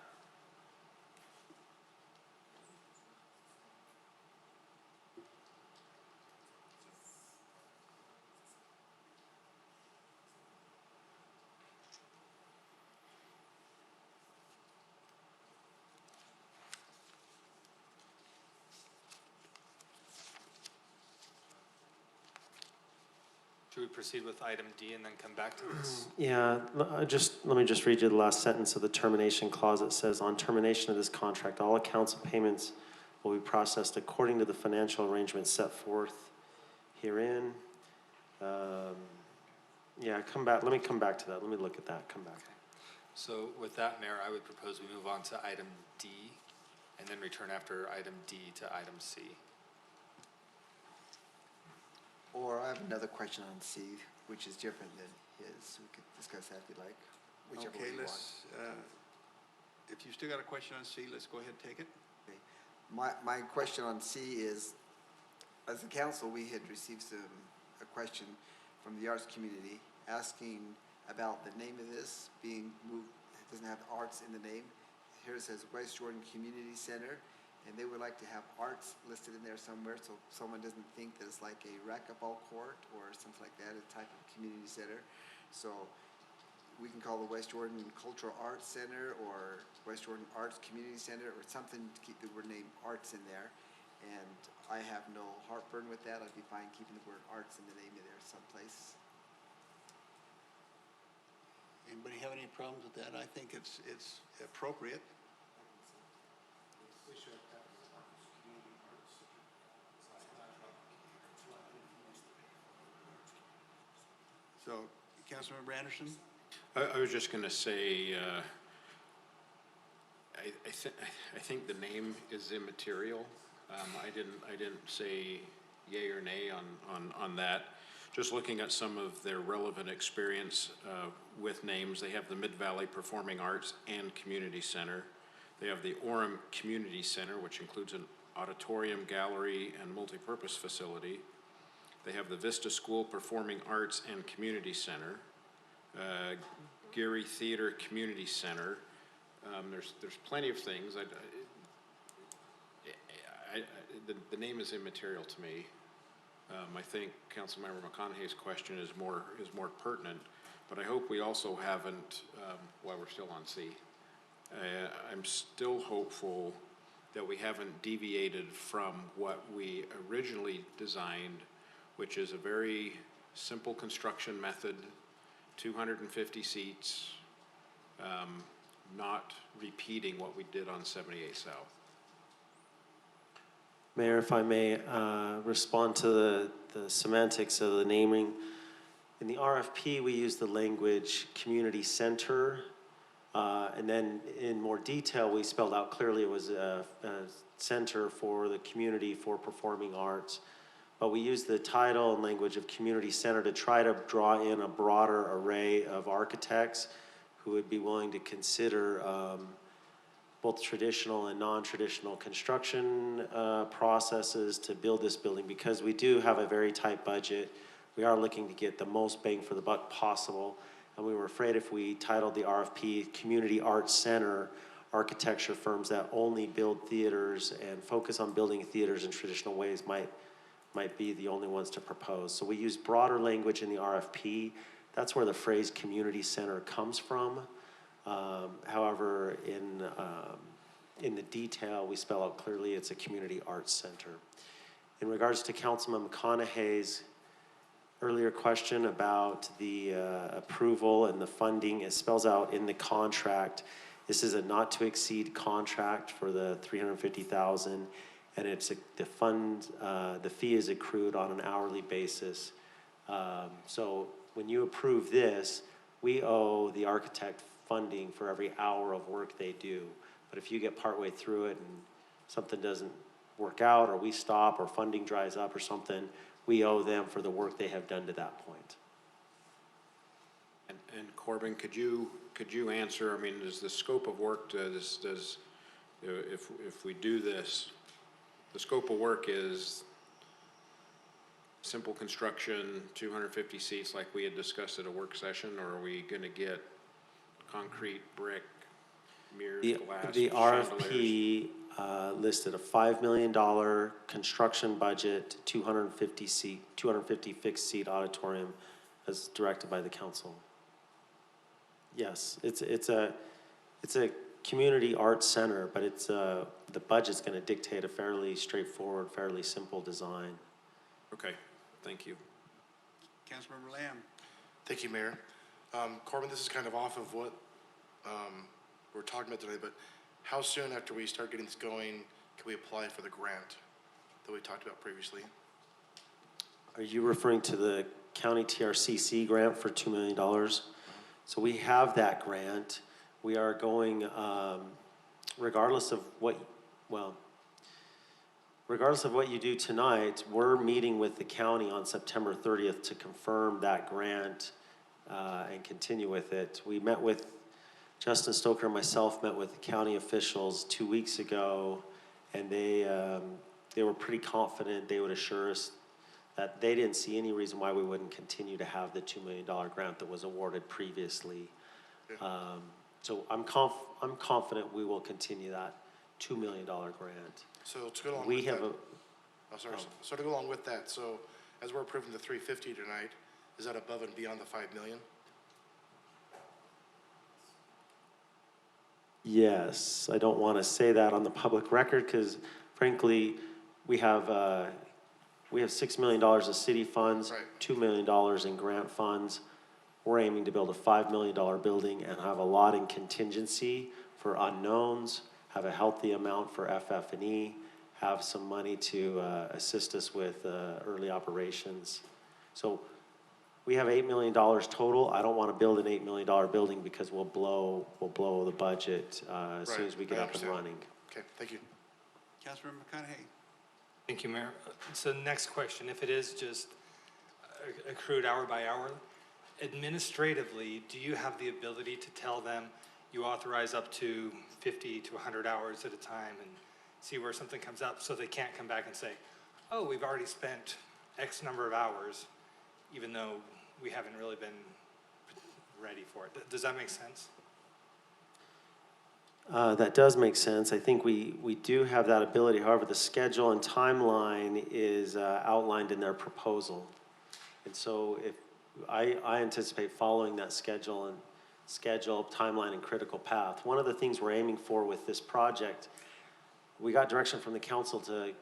Should we proceed with item D and then come back to this? Yeah, let me just read you the last sentence of the termination clause. It says, on termination of this contract, all accounts and payments will be processed according to the financial arrangements set forth herein. Yeah, let me come back to that. Let me look at that, come back. So with that, Mayor, I would propose we move on to item D and then return after item D to item C. Or I have another question on C, which is different than his. We could discuss that if you like, whichever way Okay, you want. if you still got a question on C, let's go ahead and take it. Okay. My question on C is, as a council, we had received a question from the arts community asking about the name of this being moved. It doesn't have arts in the name. Here it says West Jordan Community Center, and they would like to have arts listed in there somewhere so someone doesn't think that it's like a racquetball court or something like that, a type of community center. So we can call the West Jordan Cultural Arts Center or West Jordan Arts Community Center or something to keep the word name arts in there. And I have no heartburn with that. I'd be fine keeping the word arts in the name of there someplace. Anybody have any problems with that? I think it's appropriate. So, Councilmember Anderson? I was just gonna say, I think the name is immaterial. I didn't say yay or nay on that. Just looking at some of their relevant experience with names, they have the Mid-Valley Performing Arts and Community Center. They have the Orem Community Center, which includes an auditorium, gallery, and multipurpose facility. They have the Vista School Performing Arts and Community Center, Geary Theater Community Center. There's plenty of things. The name is immaterial to me. I think Councilmember McConaughey's question is more pertinent, but I hope we also haven't, while we're still on C, I'm still hopeful that we haven't deviated from what we originally designed, which is a very simple construction method, 250 seats, not repeating what we did on 78 South. Mayor, if I may respond to the semantics of the naming. In the RFP, we used the language community center, and then in more detail, we spelled out clearly it was a center for the community for performing arts. But we used the title and language of community center to try to draw in a broader array of architects who would be willing to consider both traditional and non-traditional construction processes to build this building. Because we do have a very tight budget, we are looking to get the most bang for the buck possible. And we were afraid if we titled the RFP Community Arts Center, architecture firms that only build theaters and focus on building theaters in traditional ways might be the only ones to propose. So we use broader language in the RFP. That's where the phrase community center comes from. However, in the detail, we spell out clearly it's a community arts center. In regards to Councilman McConaughey's earlier question about the approval and the funding, it spells out in the contract. This is a not to exceed contract for the $350,000, and it's the fee is accrued on an hourly basis. So when you approve this, we owe the architect funding for every hour of work they do. But if you get partway through it and something doesn't work out, or we stop, or funding dries up or something, we owe them for the work they have done to that point. And Corbin, could you answer, I mean, does the scope of work, if we do this, the scope of work is simple construction, 250 seats like we had discussed at a work session, or are we gonna get concrete, brick, mirrors, glass, The chandeliers? RFP listed a $5 million construction budget, 250 fixed seat auditorium as directed by the council. Yes, it's a community arts center, but the budget's gonna dictate a fairly straightforward, fairly simple design. Okay, thank you. Councilmember Lamb. Thank you, Mayor. Corbin, this is kind of off of what we're talking about today, but how soon after we start getting this going can we apply for the grant that we talked about previously? Are you referring to the county TRCC grant for $2 million? So we have that grant. We are going, regardless of what you do tonight, we're meeting with the county on September 30th to confirm that grant and continue with it. We met with, Justin Stoker and myself met with the county officials 2 weeks ago, and they were pretty confident they would assure us that they didn't see any reason why we wouldn't continue to have the $2 million grant that was awarded previously. So I'm confident we will continue that $2 million grant. So to go along We with have that, so to go along with that, so as we're approving the 350 tonight, is that above and beyond the 5 million? Yes, I don't want to say that on the public record because frankly, we have $6 million of city funds, Right. $2 million in grant funds. We're aiming to build a $5 million building and have a lot in contingency for unknowns, have a healthy amount for FF&E, have some money to assist us with early operations. So we have $8 million total. I don't want to build an $8 million building because we'll blow the budget as soon as we get I up and understand. running. Okay, thank you. Councilmember McConaughey. Thank you, Mayor. So next question, if it is just accrued hour by hour, administratively, do you have the ability to tell them you authorize up to 50 to 100 hours at a time and see where something comes up so they can't come back and say, oh, we've already spent X number of hours, even though we haven't really been ready for it? Does that make sense? That does make sense. I think we do have that ability. However, the schedule and timeline is outlined in their proposal. And so if I anticipate following that schedule, timeline, and critical path. One of the things we're aiming for with this project, we got direction from the council to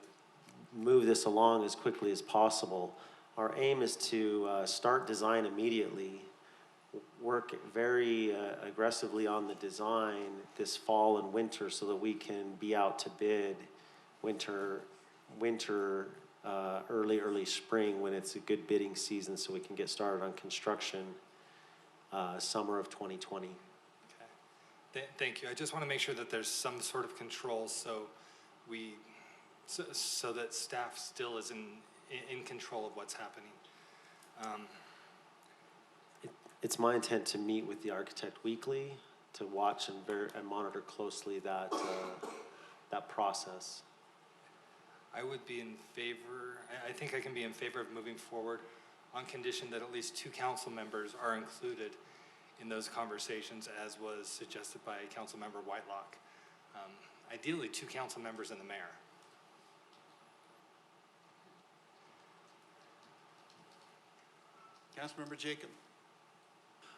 move this along as quickly as possible. Our aim is to start design immediately, work very aggressively on the design this fall and winter so that we can be out to bid winter, early spring when it's a good bidding season so we can get started on construction summer of 2020. Okay. Thank you. I just want to make sure that there's some sort of control so that staff still is in control of what's happening. It's my intent to meet with the architect weekly to watch and monitor closely that, that process. I would be in favor, I think I can be in favor of moving forward on condition that at least 2 council members are included in those conversations, as was suggested by Councilmember Whitelock. Ideally, 2 council members and the mayor. Councilmember Jacob.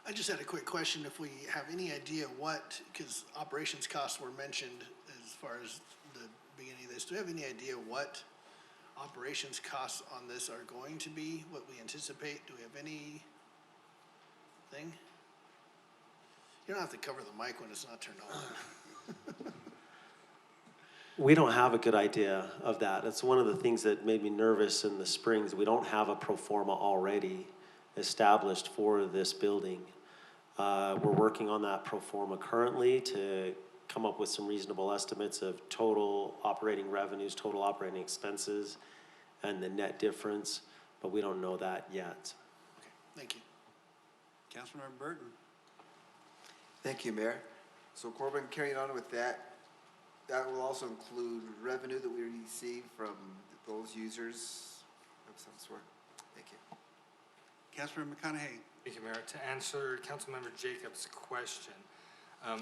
I just had a quick question, if we have any idea what, because operations costs were mentioned as far as the beginning of this, do we have any idea what operations costs on this are going to be, what we anticipate? Do we have any thing? You don't have to cover the mic when it's not turned on. We don't have a good idea of that. That's one of the things that made me nervous in the Springs. We don't have a pro forma already established for this building. We're working on that pro forma currently to come up with some reasonable estimates of total operating revenues, total operating expenses, and the net difference, but we don't know that yet. Okay, thank you. Councilmember Burton. Thank you, Mayor. So Corbin, carrying on with that, that will also include revenue that we receive from those users of some sort. Thank you. Councilmember McConaughey. Thank you, Mayor. To answer Councilmember Jacob's question,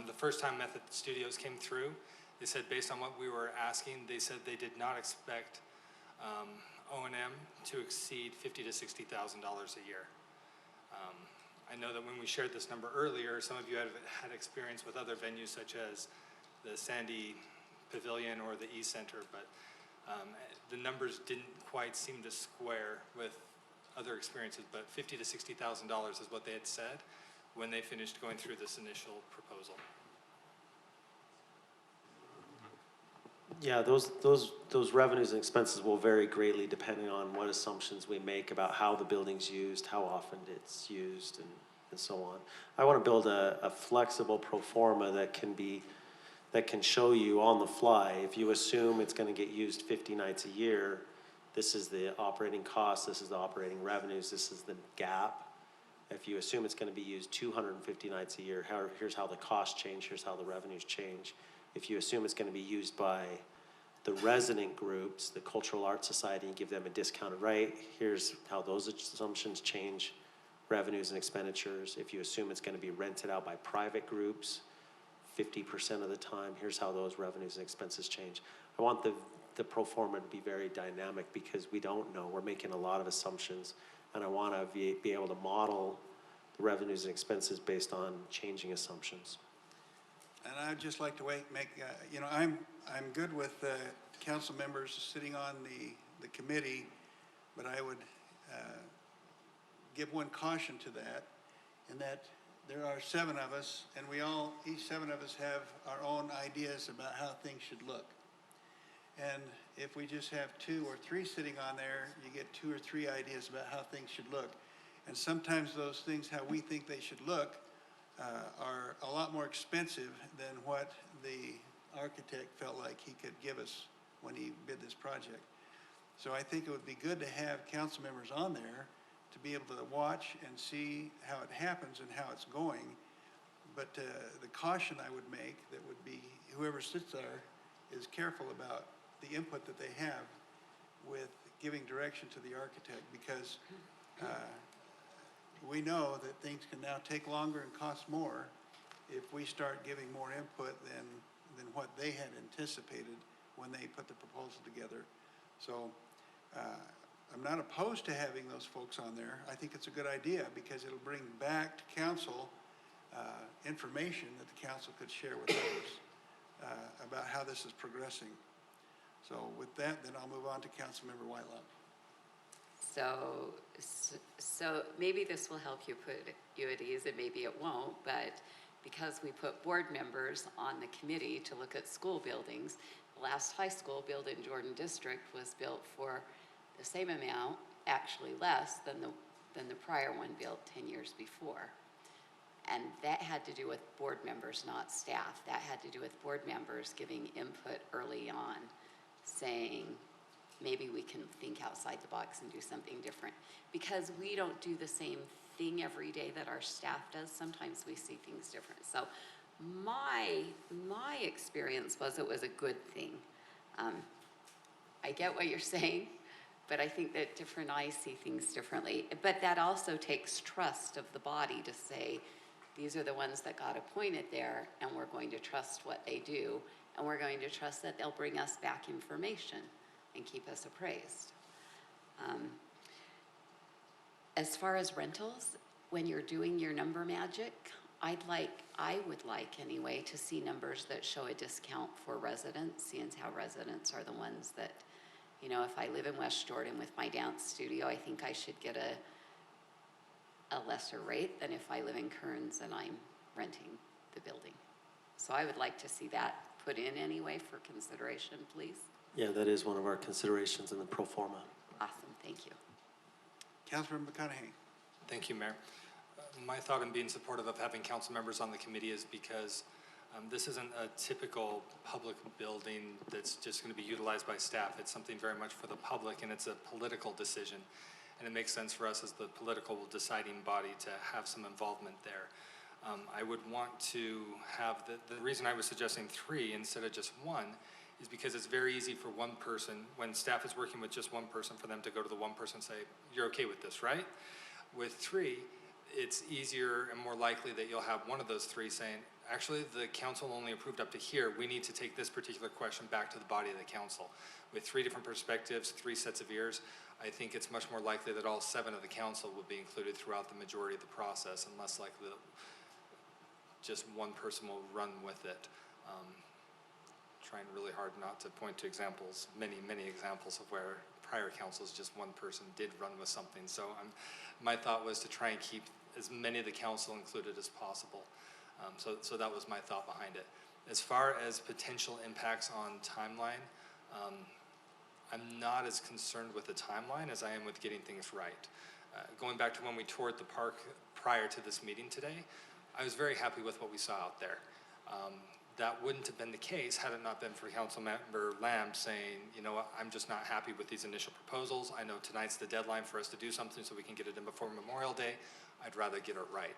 the first time Method Studios came through, they said based on what we were asking, they said they did not expect O&M to exceed $50,000 to $60,000 a year. I know that when we shared this number earlier, some of you had experience with other venues such as the Sandy Pavilion or the E-Center, but the numbers didn't quite seem to square with other experiences, but $50,000 to $60,000 is what they had said when they finished going through this initial proposal. Yeah, those revenues and expenses will vary greatly depending on what assumptions we make about how the building's used, how often it's used, and so on. I want to build a flexible pro forma that can show you on the fly. If you assume it's going to get used 50 nights a year, this is the operating cost, this is the operating revenues, this is the gap. If you assume it's going to be used 250 nights a year, here's how the costs change, here's how the revenues change. If you assume it's going to be used by the resident groups, the Cultural Arts Society, and give them a discounted rate, here's how those assumptions change revenues and expenditures. If you assume it's going to be rented out by private groups 50% of the time, here's how those revenues and expenses change. I want the pro forma to be very dynamic because we don't know. We're making a lot of assumptions, and I want to be able to model the revenues and expenses based on changing assumptions. And I'd just like to I'm good with council members sitting on the committee, but I would give one caution to that, in that there are 7 of us, and each 7 of us have our own ideas about how things should look. And if we just have 2 or 3 sitting on there, you get 2 or 3 ideas about how things should look. And sometimes those things, how we think they should look, are a lot more expensive than what the architect felt like he could give us when he bid this project. So I think it would be good to have council members on there to be able to watch and see how it happens and how it's going. But the caution I would make that would be whoever sits there is careful about the input that they have with giving direction to the architect, because we know that things can now take longer and cost more if we start giving more input than what they had anticipated when they put the proposal together. So I'm not opposed to having those folks on there. I think it's a good idea because it'll bring back to council information that the council could share with others about how this is progressing. So with that, then I'll move on to Councilmember Whitelock. So maybe this will help you put you at ease, and maybe it won't, but because we put board members on the committee to look at school buildings, the last high school built in Jordan District was built for the same amount, actually less than the prior one built 10 years before. And that had to do with board members, not staff. That had to do with board members giving input early on, saying, maybe we can think outside the box and do something different. Because we don't do the same thing every day that our staff does, sometimes we see things different. So My experience was it was a good thing. I get what you're saying, but I think that different eyes see things differently. But that also takes trust of the body to say, these are the ones that got appointed there, and we're going to trust what they do, and we're going to trust that they'll bring us back information and keep us appraised. As far as rentals, when you're doing your number magic, I would like anyway to see numbers that show a discount for residents, seeing as how residents are the ones that, you know, if I live in West Jordan with my dance studio, I think I should get a lesser rate than if I live in Kearns and I'm renting the building. So I would like to see that put in anyway for consideration, please. Yeah, that is one of our considerations in the pro forma. Awesome, thank you. Councilmember McConaughey. Thank you, Mayor. My thought in being supportive of having council members on the committee is because this isn't a typical public building that's just going to be utilized by staff. It's something very much for the public, and it's a political decision. And it makes sense for us as the political deciding body to have some involvement there. I would want to have, the reason I was suggesting 3 instead of just 1 is because it's very easy for one person, when staff is working with just one person, for them to go to the one person and say, you're okay with this, right? With 3, it's easier and more likely that you'll have one of those 3 saying, actually, the council only approved up to here. We need to take this particular question back to the body of the council. With 3 different perspectives, 3 sets of ears, I think it's much more likely that all 7 of the council will be included throughout the majority of the process, and less likely that just one person will run with it. Trying really hard not to point to examples, many examples of where prior councils, just one person did run with something. So my thought was to try and keep as many of the council included as possible. So that was my thought behind it. As far as potential impacts on timeline, I'm not as concerned with the timeline as I am with getting things right. Going back to when we toured the park prior to this meeting today, I was very happy with what we saw out there. That wouldn't have been the case had it not been for Councilmember Lamb saying, you know what, I'm just not happy with these initial proposals. I know tonight's the deadline for us to do something so we can get it in before Memorial Day. I'd rather get it right.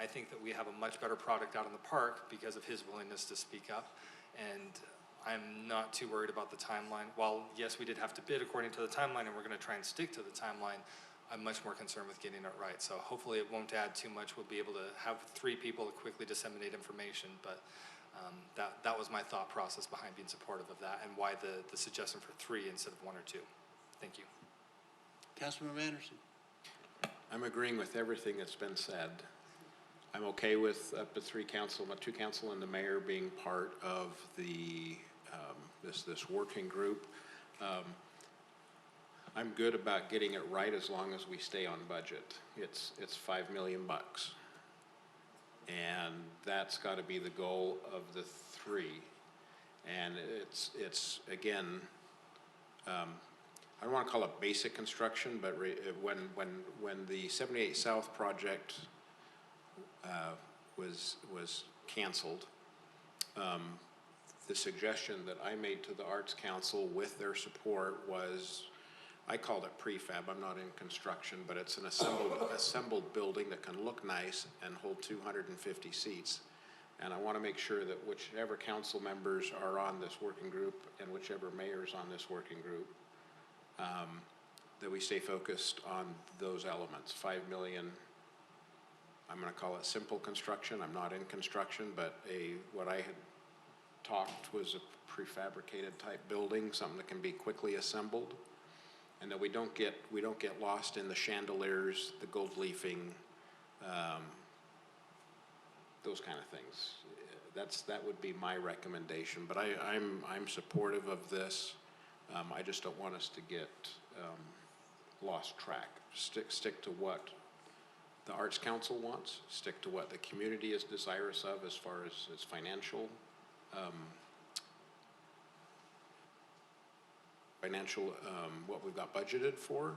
I think that we have a much better product out in the park because of his willingness to speak up, and I'm not too worried about the timeline. While, yes, we did have to bid according to the timeline, and we're going to try and stick to the timeline, I'm much more concerned with getting it right. So hopefully it won't add too much. We'll be able to have 3 people quickly disseminate information, but that was my thought process behind being supportive of that, and why the suggestion for 3 instead of 1 or 2. Thank you. Councilmember Anderson. I'm agreeing with everything that's been said. I'm okay with up to 2 council and the mayor being part of the this working group. I'm good about getting it right as long as we stay on budget. It's $5 million, and that's got to be the goal of the 3. And it's again, I don't want to call it basic construction, but when the 78 South project was canceled, the suggestion that I made to the Arts Council with their support was, I called it prefab. I'm not in construction, but it's an assembled building that can look nice and hold 250 seats. And I want to make sure that whichever council members are on this working group and whichever mayor's on this working group, that we stay focused on those elements. 5 million, I'm going to call it simple construction. I'm not in construction, but what I had talked was a prefabricated type building, something that can be quickly assembled, and that we don't get lost in the chandeliers, the gold leafing, those kind of things. That would be my recommendation. But I'm supportive of this. I just don't want us to get lost track. Stick to what the Arts Council wants. Stick to what the community is desirous of as far as its financial what we've got budgeted for,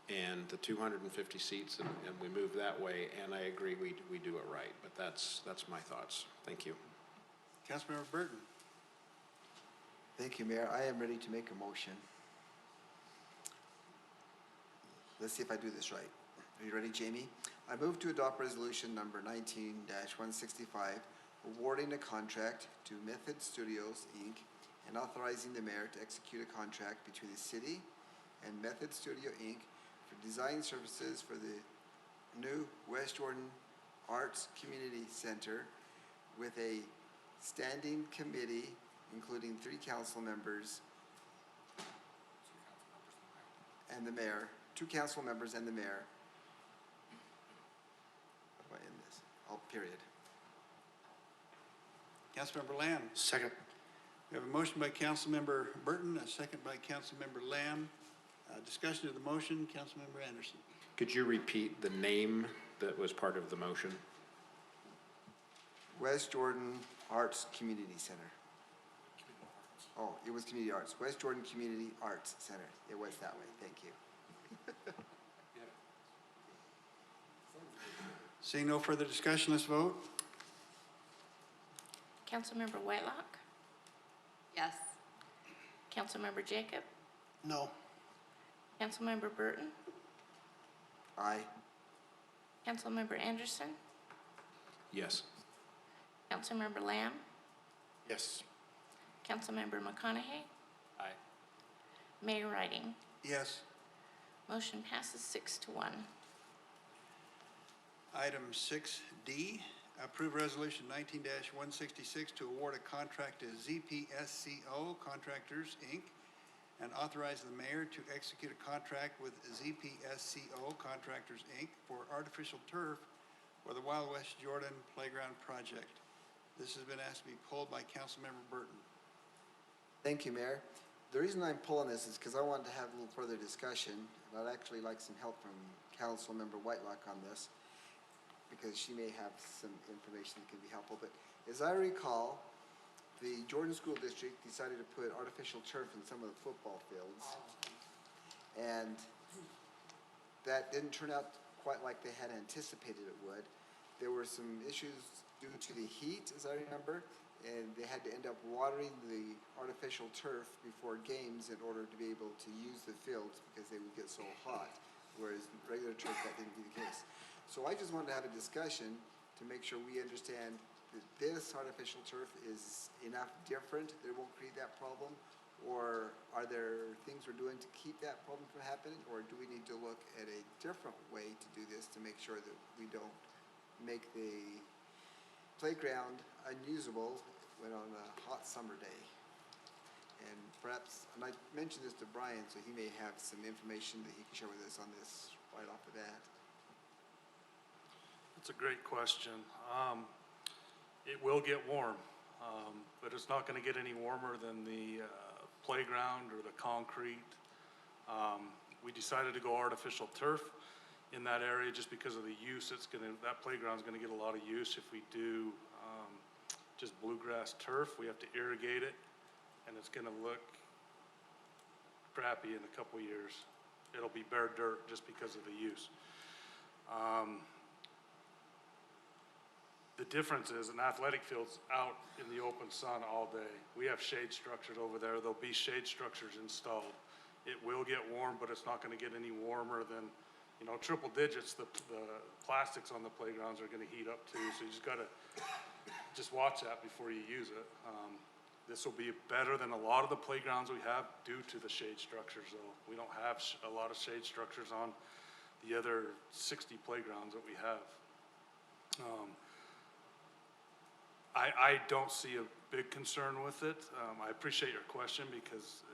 and the 250 seats, and we move that way. And I agree, we do it right. But that's my thoughts. Thank you. Councilmember Burton. Thank you, Mayor. I am ready to make a motion. Let's see if I do this right. Are you ready, Jamie? I move to adopt resolution number 19-165, awarding a contract to Method Studios, Inc., and authorizing the mayor to execute a contract between the city and Method Studio, Inc. for design services for the new West Jordan Arts Community Center with a standing committee, including 3 council members and the mayor, 2 council members and the mayor. How do I end this? Oh, period. Councilmember Lamb. Second. We have a motion by Councilmember Burton, a second by Councilmember Lamb. Discussion of the motion, Councilmember Anderson. Could you repeat the name that was part of the motion? West Jordan Arts Community Center. Oh, it was Community Arts. West Jordan Community Arts Center. It was that way. Thank you. Seeing no further discussion, let's vote. Councilmember Whitelock? Yes. Councilmember Jacob? No. Councilmember Burton? Aye. Councilmember Anderson? Yes. Councilmember Lamb? Yes. Councilmember McConaughey? Aye. Mayor Riding? Yes. Motion passes 6-1. Item 6D, approve resolution 19-166 to award a contract to ZPSCO Contractors, Inc., and authorize the mayor to execute a contract with ZPSCO Contractors, Inc. for artificial turf for the Wild West Jordan Playground Project. This has been asked to be pulled by Councilmember Burton. Thank you, Mayor. The reason I'm pulling this is because I wanted to have a little further discussion, and I'd actually like some help from Councilmember Whitelock on this, because she may have some information that can be helpful. But as I recall, the Jordan School District decided to put artificial turf in some of the football fields. And that didn't turn out quite like they had anticipated it would. There were some issues due to the heat, as I remember, and they had to end up watering the artificial turf before games in order to be able to use the fields because they would get so hot, whereas regular turf, that didn't be the case. So I just wanted to have a discussion to make sure we understand that this artificial turf is enough different that it won't create that problem, or are there things we're doing to keep that problem from happening, or do we need to look at a different way to do this to make sure that we don't make the playground unusable when on a hot summer day? And perhaps, and I mentioned this to Brian, so he may have some information that he can share with us on this right off the bat. That's a great question. It will get warm, but it's not going to get any warmer than the playground or the concrete. We decided to go artificial turf in that area just because of the use. That playground's going to get a lot of use. If we do just bluegrass turf, we have to irrigate it, and it's going to look crappy in a couple years. It'll be bare dirt just because of the use. The difference is an athletic field's out in the open sun all day. We have shade structures over there. There'll be shade structures installed. It will get warm, but it's not going to get any warmer than, triple digits. The plastics on the playgrounds are going to heat up too. So you just got to watch that before you use it. This will be better than a lot of the playgrounds we have due to the shade structures, though. We don't have a lot of shade structures on the other 60 playgrounds that we have. I don't see a big concern with it. I appreciate your question because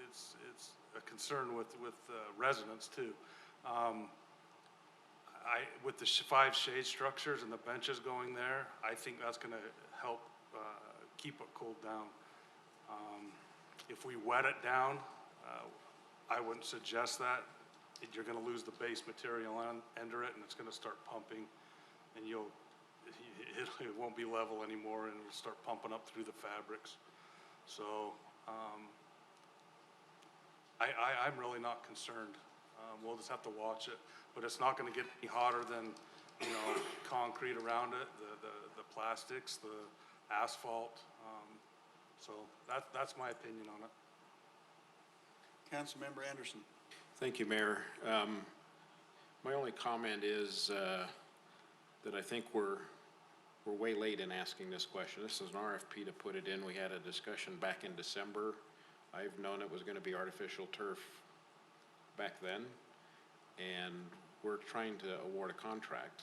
it's a concern with residents too. With the 5 shade structures and the benches going there, I think that's going to help keep it cooled down. If we wet it down, I wouldn't suggest that. You're going to lose the base material under it, and it's going to start pumping, and it won't be level anymore, and it'll start pumping up through the fabrics. So I'm really not concerned. We'll just have to watch it, but it's not going to get any hotter than concrete around it, the plastics, the asphalt. So that's my opinion on it. Councilmember Anderson. Thank you, Mayor. My only comment is that I think we're we're way late in asking this question. This is an RFP to put it in. We had a discussion back in December. I've known it was gonna be artificial turf back then, and we're trying to award a contract,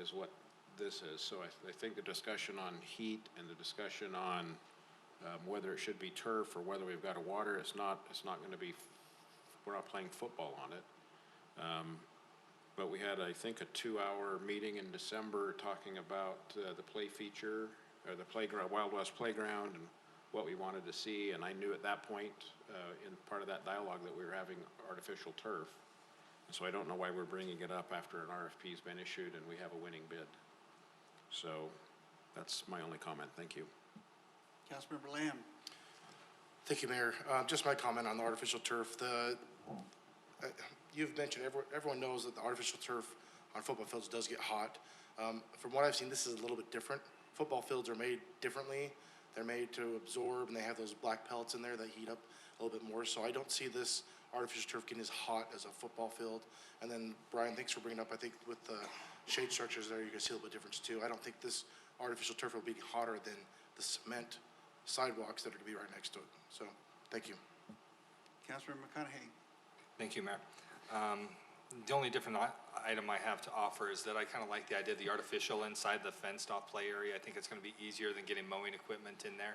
is what this is. So I think the discussion on heat and the discussion on whether it should be turf or whether we've got to water, it's not gonna be, we're not playing football on it. But we had, I think, a 2-hour meeting in December talking about the play feature, or the playground, Wild West Playground, and what we wanted to see. And I knew at that point, in part of that dialogue, that we were having artificial turf. And so I don't know why we're bringing it up after an RFP's been issued and we have a winning bid. So that's my only comment. Thank you. Councilmember Lamb. Thank you, Mayor. Just my comment on the artificial turf. You've mentioned, everyone knows that the artificial turf on football fields does get hot. From what I've seen, this is a little bit different. Football fields are made differently. They're made to absorb, and they have those black pellets in there that heat up a little bit more. So I don't see this artificial turf getting as hot as a football field. And then, Brian, thanks for bringing up, I think with the shade structures there, you can see a little bit difference too. I don't think this artificial turf will be hotter than the cement sidewalks that are to be right next to it. So, thank you. Councilmember McConaughey. Thank you, Mayor. The only different item I have to offer is that I kind of like the idea of the artificial inside the fenced-off play area. I think it's going to be easier than getting mowing equipment in there.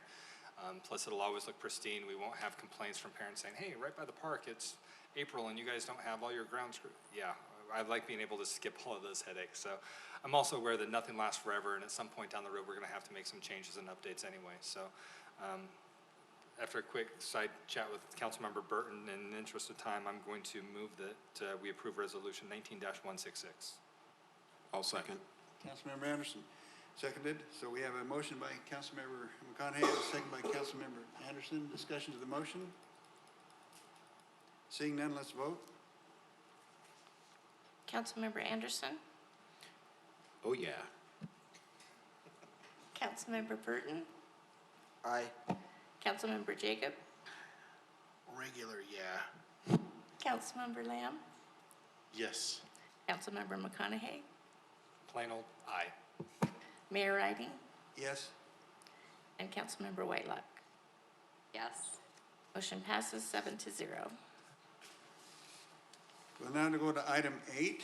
Plus, it'll always look pristine. We won't have complaints from parents saying, hey, right by the park, it's April and you guys don't have all your grounds. Yeah, I like being able to skip all of those headaches. So I'm also aware that nothing lasts forever, and at some point down the road, we're going to have to make some changes and updates anyway. So after a quick side chat with Councilmember Burton, in the interest of time, I'm going to move that we approve Resolution 19-166. I'll second. Councilmember Anderson, seconded. So we have a motion by Councilmember McConaughey and a second by Councilmember Anderson. Discussion to the motion? Seeing none, let's vote. Councilmember Anderson, Oh, yeah. Councilmember Burton, Aye. Councilmember Jacob, Regular, yeah. Councilmember Lamb, Yes. Councilmember McConaughey, Plain old aye. Mayor Riding, Yes. and Councilmember Whitelock. Yes. Motion passes 7-0. We'll now go to item 8,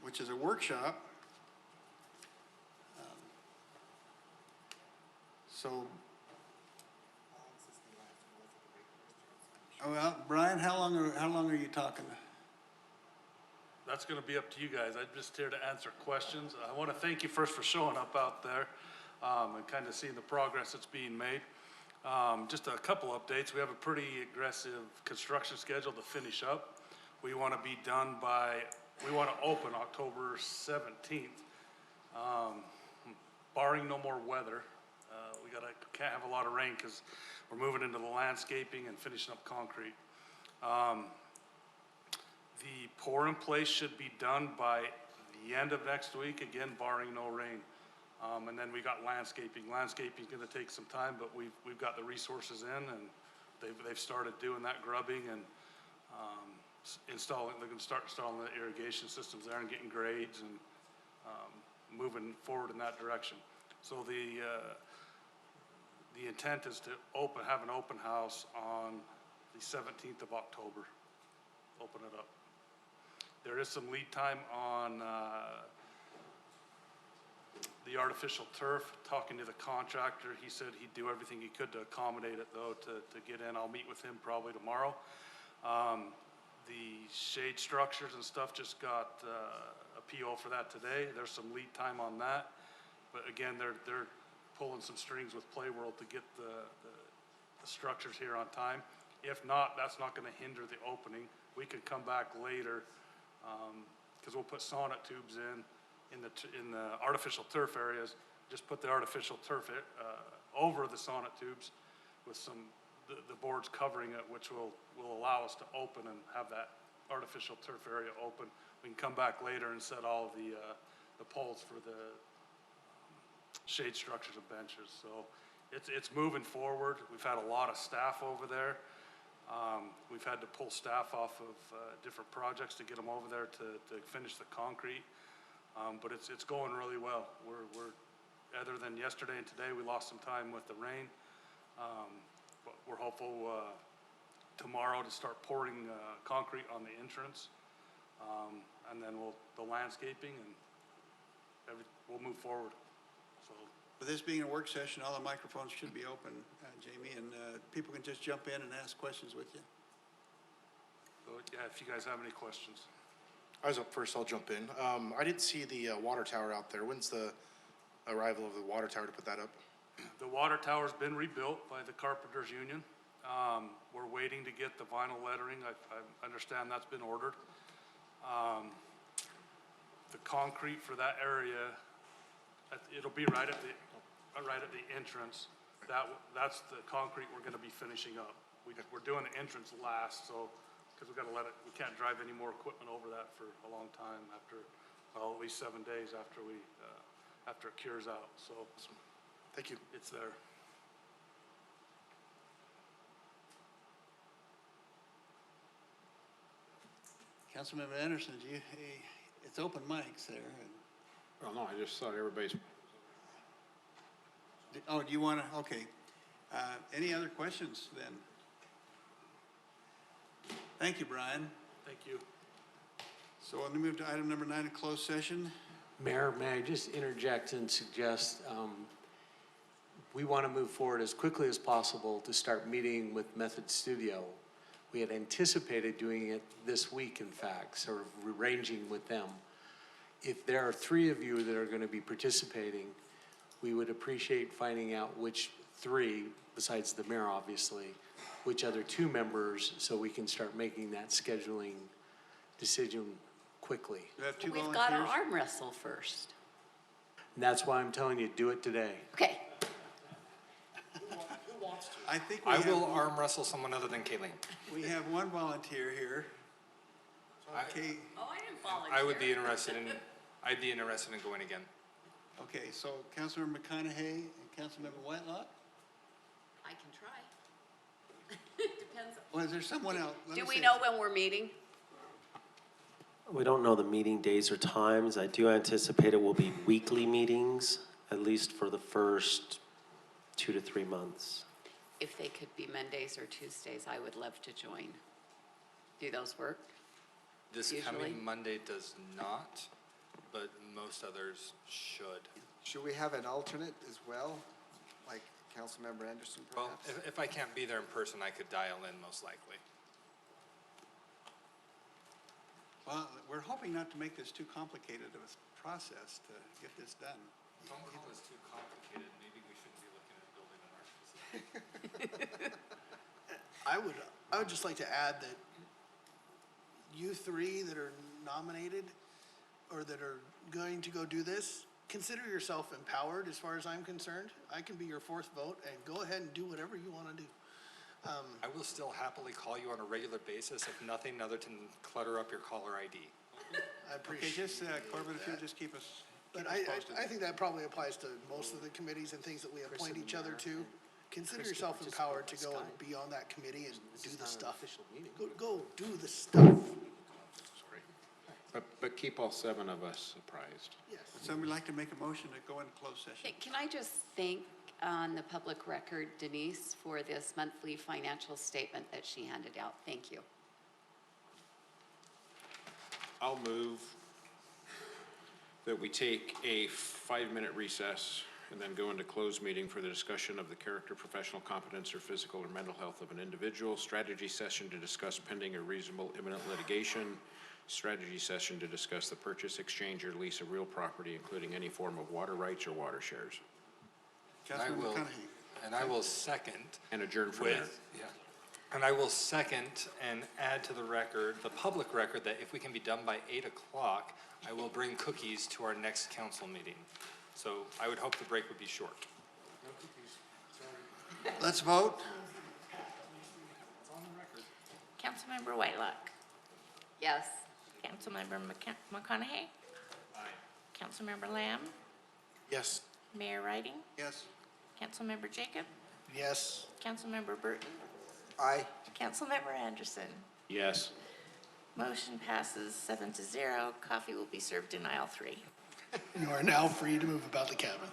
which is a workshop. Well, Brian, how long are you talking? That's gonna be up to you guys. I'm just here to answer questions. I wanna thank you first for showing up out there, and kind of seeing the progress that's being made. Just a couple updates. We have a pretty aggressive construction schedule to finish up. We wanna be done we wanna open October 17th. Barring no more weather, can't have a lot of rain because we're moving into the landscaping and finishing up concrete. The pour in place should be done by the end of next week, again, barring no rain. And then we got landscaping. Landscaping's gonna take some time, but we've got the resources in, and they've started doing that grubbing and they're gonna start installing the irrigation systems there and getting grades and moving forward in that direction. So the intent is to have an open house on the 17th of October. Open it up. There is some lead time on the artificial turf. Talking to the contractor, he said he'd do everything he could to accommodate it though, to get in. I'll meet with him probably tomorrow. The shade structures and stuff just got a PO for that today. There's some lead time on that. But again, they're pulling some strings with Playworld to get the structures here on time. If not, that's not gonna hinder the opening. We can come back later, because we'll put sonnet tubes in the artificial turf areas. Just put the artificial turf over the sonnet tubes with the boards covering it, which will allow us to open and have that artificial turf area open. We can come back later and set all of the poles for the shade structures and benches. So it's moving forward. We've had a lot of staff over there. We've had to pull staff off of different projects to get them over there to finish the concrete. But it's going really well. We're, other than yesterday and today, we lost some time with the rain. But we're hopeful, tomorrow to start pouring, concrete on the entrance. And then the landscaping and we'll move forward, so. With this being a work session, all the microphones should be open, Jamie, and people can just jump in and ask questions with you. So, yeah, if you guys have any questions. I was up first, I'll jump in. I didn't see the water tower out there. When's the arrival of the water tower to put that up? The water tower's been rebuilt by the Carpenters Union. We're waiting to get the vinyl lettering. I understand that's been ordered. The concrete for that area, it'll be right at the entrance. That's the concrete we're gonna be finishing up. We're doing the entrance last, so, because we can't drive any more equipment over that for a long time after, well, at least 7 days after it cures out, so. Thank you. It's there. Councilmember Anderson, it's open mics there. Well, no, I just thought everybody's. Oh, do you want to, okay. Any other questions then? Thank you, Brian. Thank you. So we'll move to item number 9, a closed session. Mayor, may I just interject and suggest, we want to move forward as quickly as possible to start meeting with Method Studio. We had anticipated doing it this week, in fact, sort of arranging with them. If there are 3 of you that are going to be participating, we would appreciate finding out which 3, besides the mayor, obviously, which other 2 members, so we can start making that scheduling decision quickly. Do we have 2 We've volunteers? got to arm wrestle first. And that's why I'm telling you, do it today. Okay. I think we I have, will arm wrestle someone other than Kayleen. we have 1 volunteer here. Okay, Oh, I didn't volunteer. I would be interested in, I'd be interested in going again. okay, so Councilmember McConaughey and Councilmember Whitelock? I can try. Depends. Well, is there someone else? Let Do me we see. know when we're meeting? We don't know the meeting days or times. I do anticipate it will be weekly meetings, at least for the first 2 to 3 months. If they could be Mondays or Tuesdays, I would love to join. Do those work? This Usually. coming Monday does not, but most others should. Should we have an alternate as well, like Councilmember Anderson Well, perhaps? if I can't be there in person, I could dial in most likely. Well, we're hoping not to make this too complicated of a process to get this done. Don't call this too complicated, maybe we shouldn't be looking at building an art facility. I would just like to add that you 3 that are nominated or that are going to go do this, consider yourself empowered as far as I'm concerned. I can be your 4th vote and go ahead and do whatever you want to do. I will still happily call you on a regular basis, if nothing other than clutter up your caller ID. I Okay, appreciate just, Corbin, if you'll just keep us But posted. I think that probably applies to most of the committees and things that we appoint each other to. Consider yourself empowered to go and be on that committee and do the stuff. Go do the stuff. But keep all 7 of us apprised. Yes. Somebody like to make a motion to go into closed session? Hey, can I just thank on the public record Denise for this monthly financial statement that she handed out? Thank you. I'll move that we take a 5-minute recess and then go into closed meeting for the discussion of the character, professional competence, or physical or mental health of an individual, strategy session to discuss pending or reasonable imminent litigation, strategy session to discuss the purchase, exchange, or lease of real property, including any form of water rights or water shares. Councilmember McConaughey. And I will second. And adjourn from there. Yeah. And I will second and add to the record, the public record, that if we can be done by 8 o'clock, I will bring cookies to our next council meeting. So I would hope the break would be short. Let's vote. Councilmember Whitelock. Yes. Councilmember McConaughey. Aye. Councilmember Lamb. Yes. Mayor Riding. Yes. Councilmember Jacob. Yes. Councilmember Burton. Aye. Councilmember Anderson. Yes. Motion passes 7-0. Coffee will be served in aisle 3. You are now free to move about the cabin.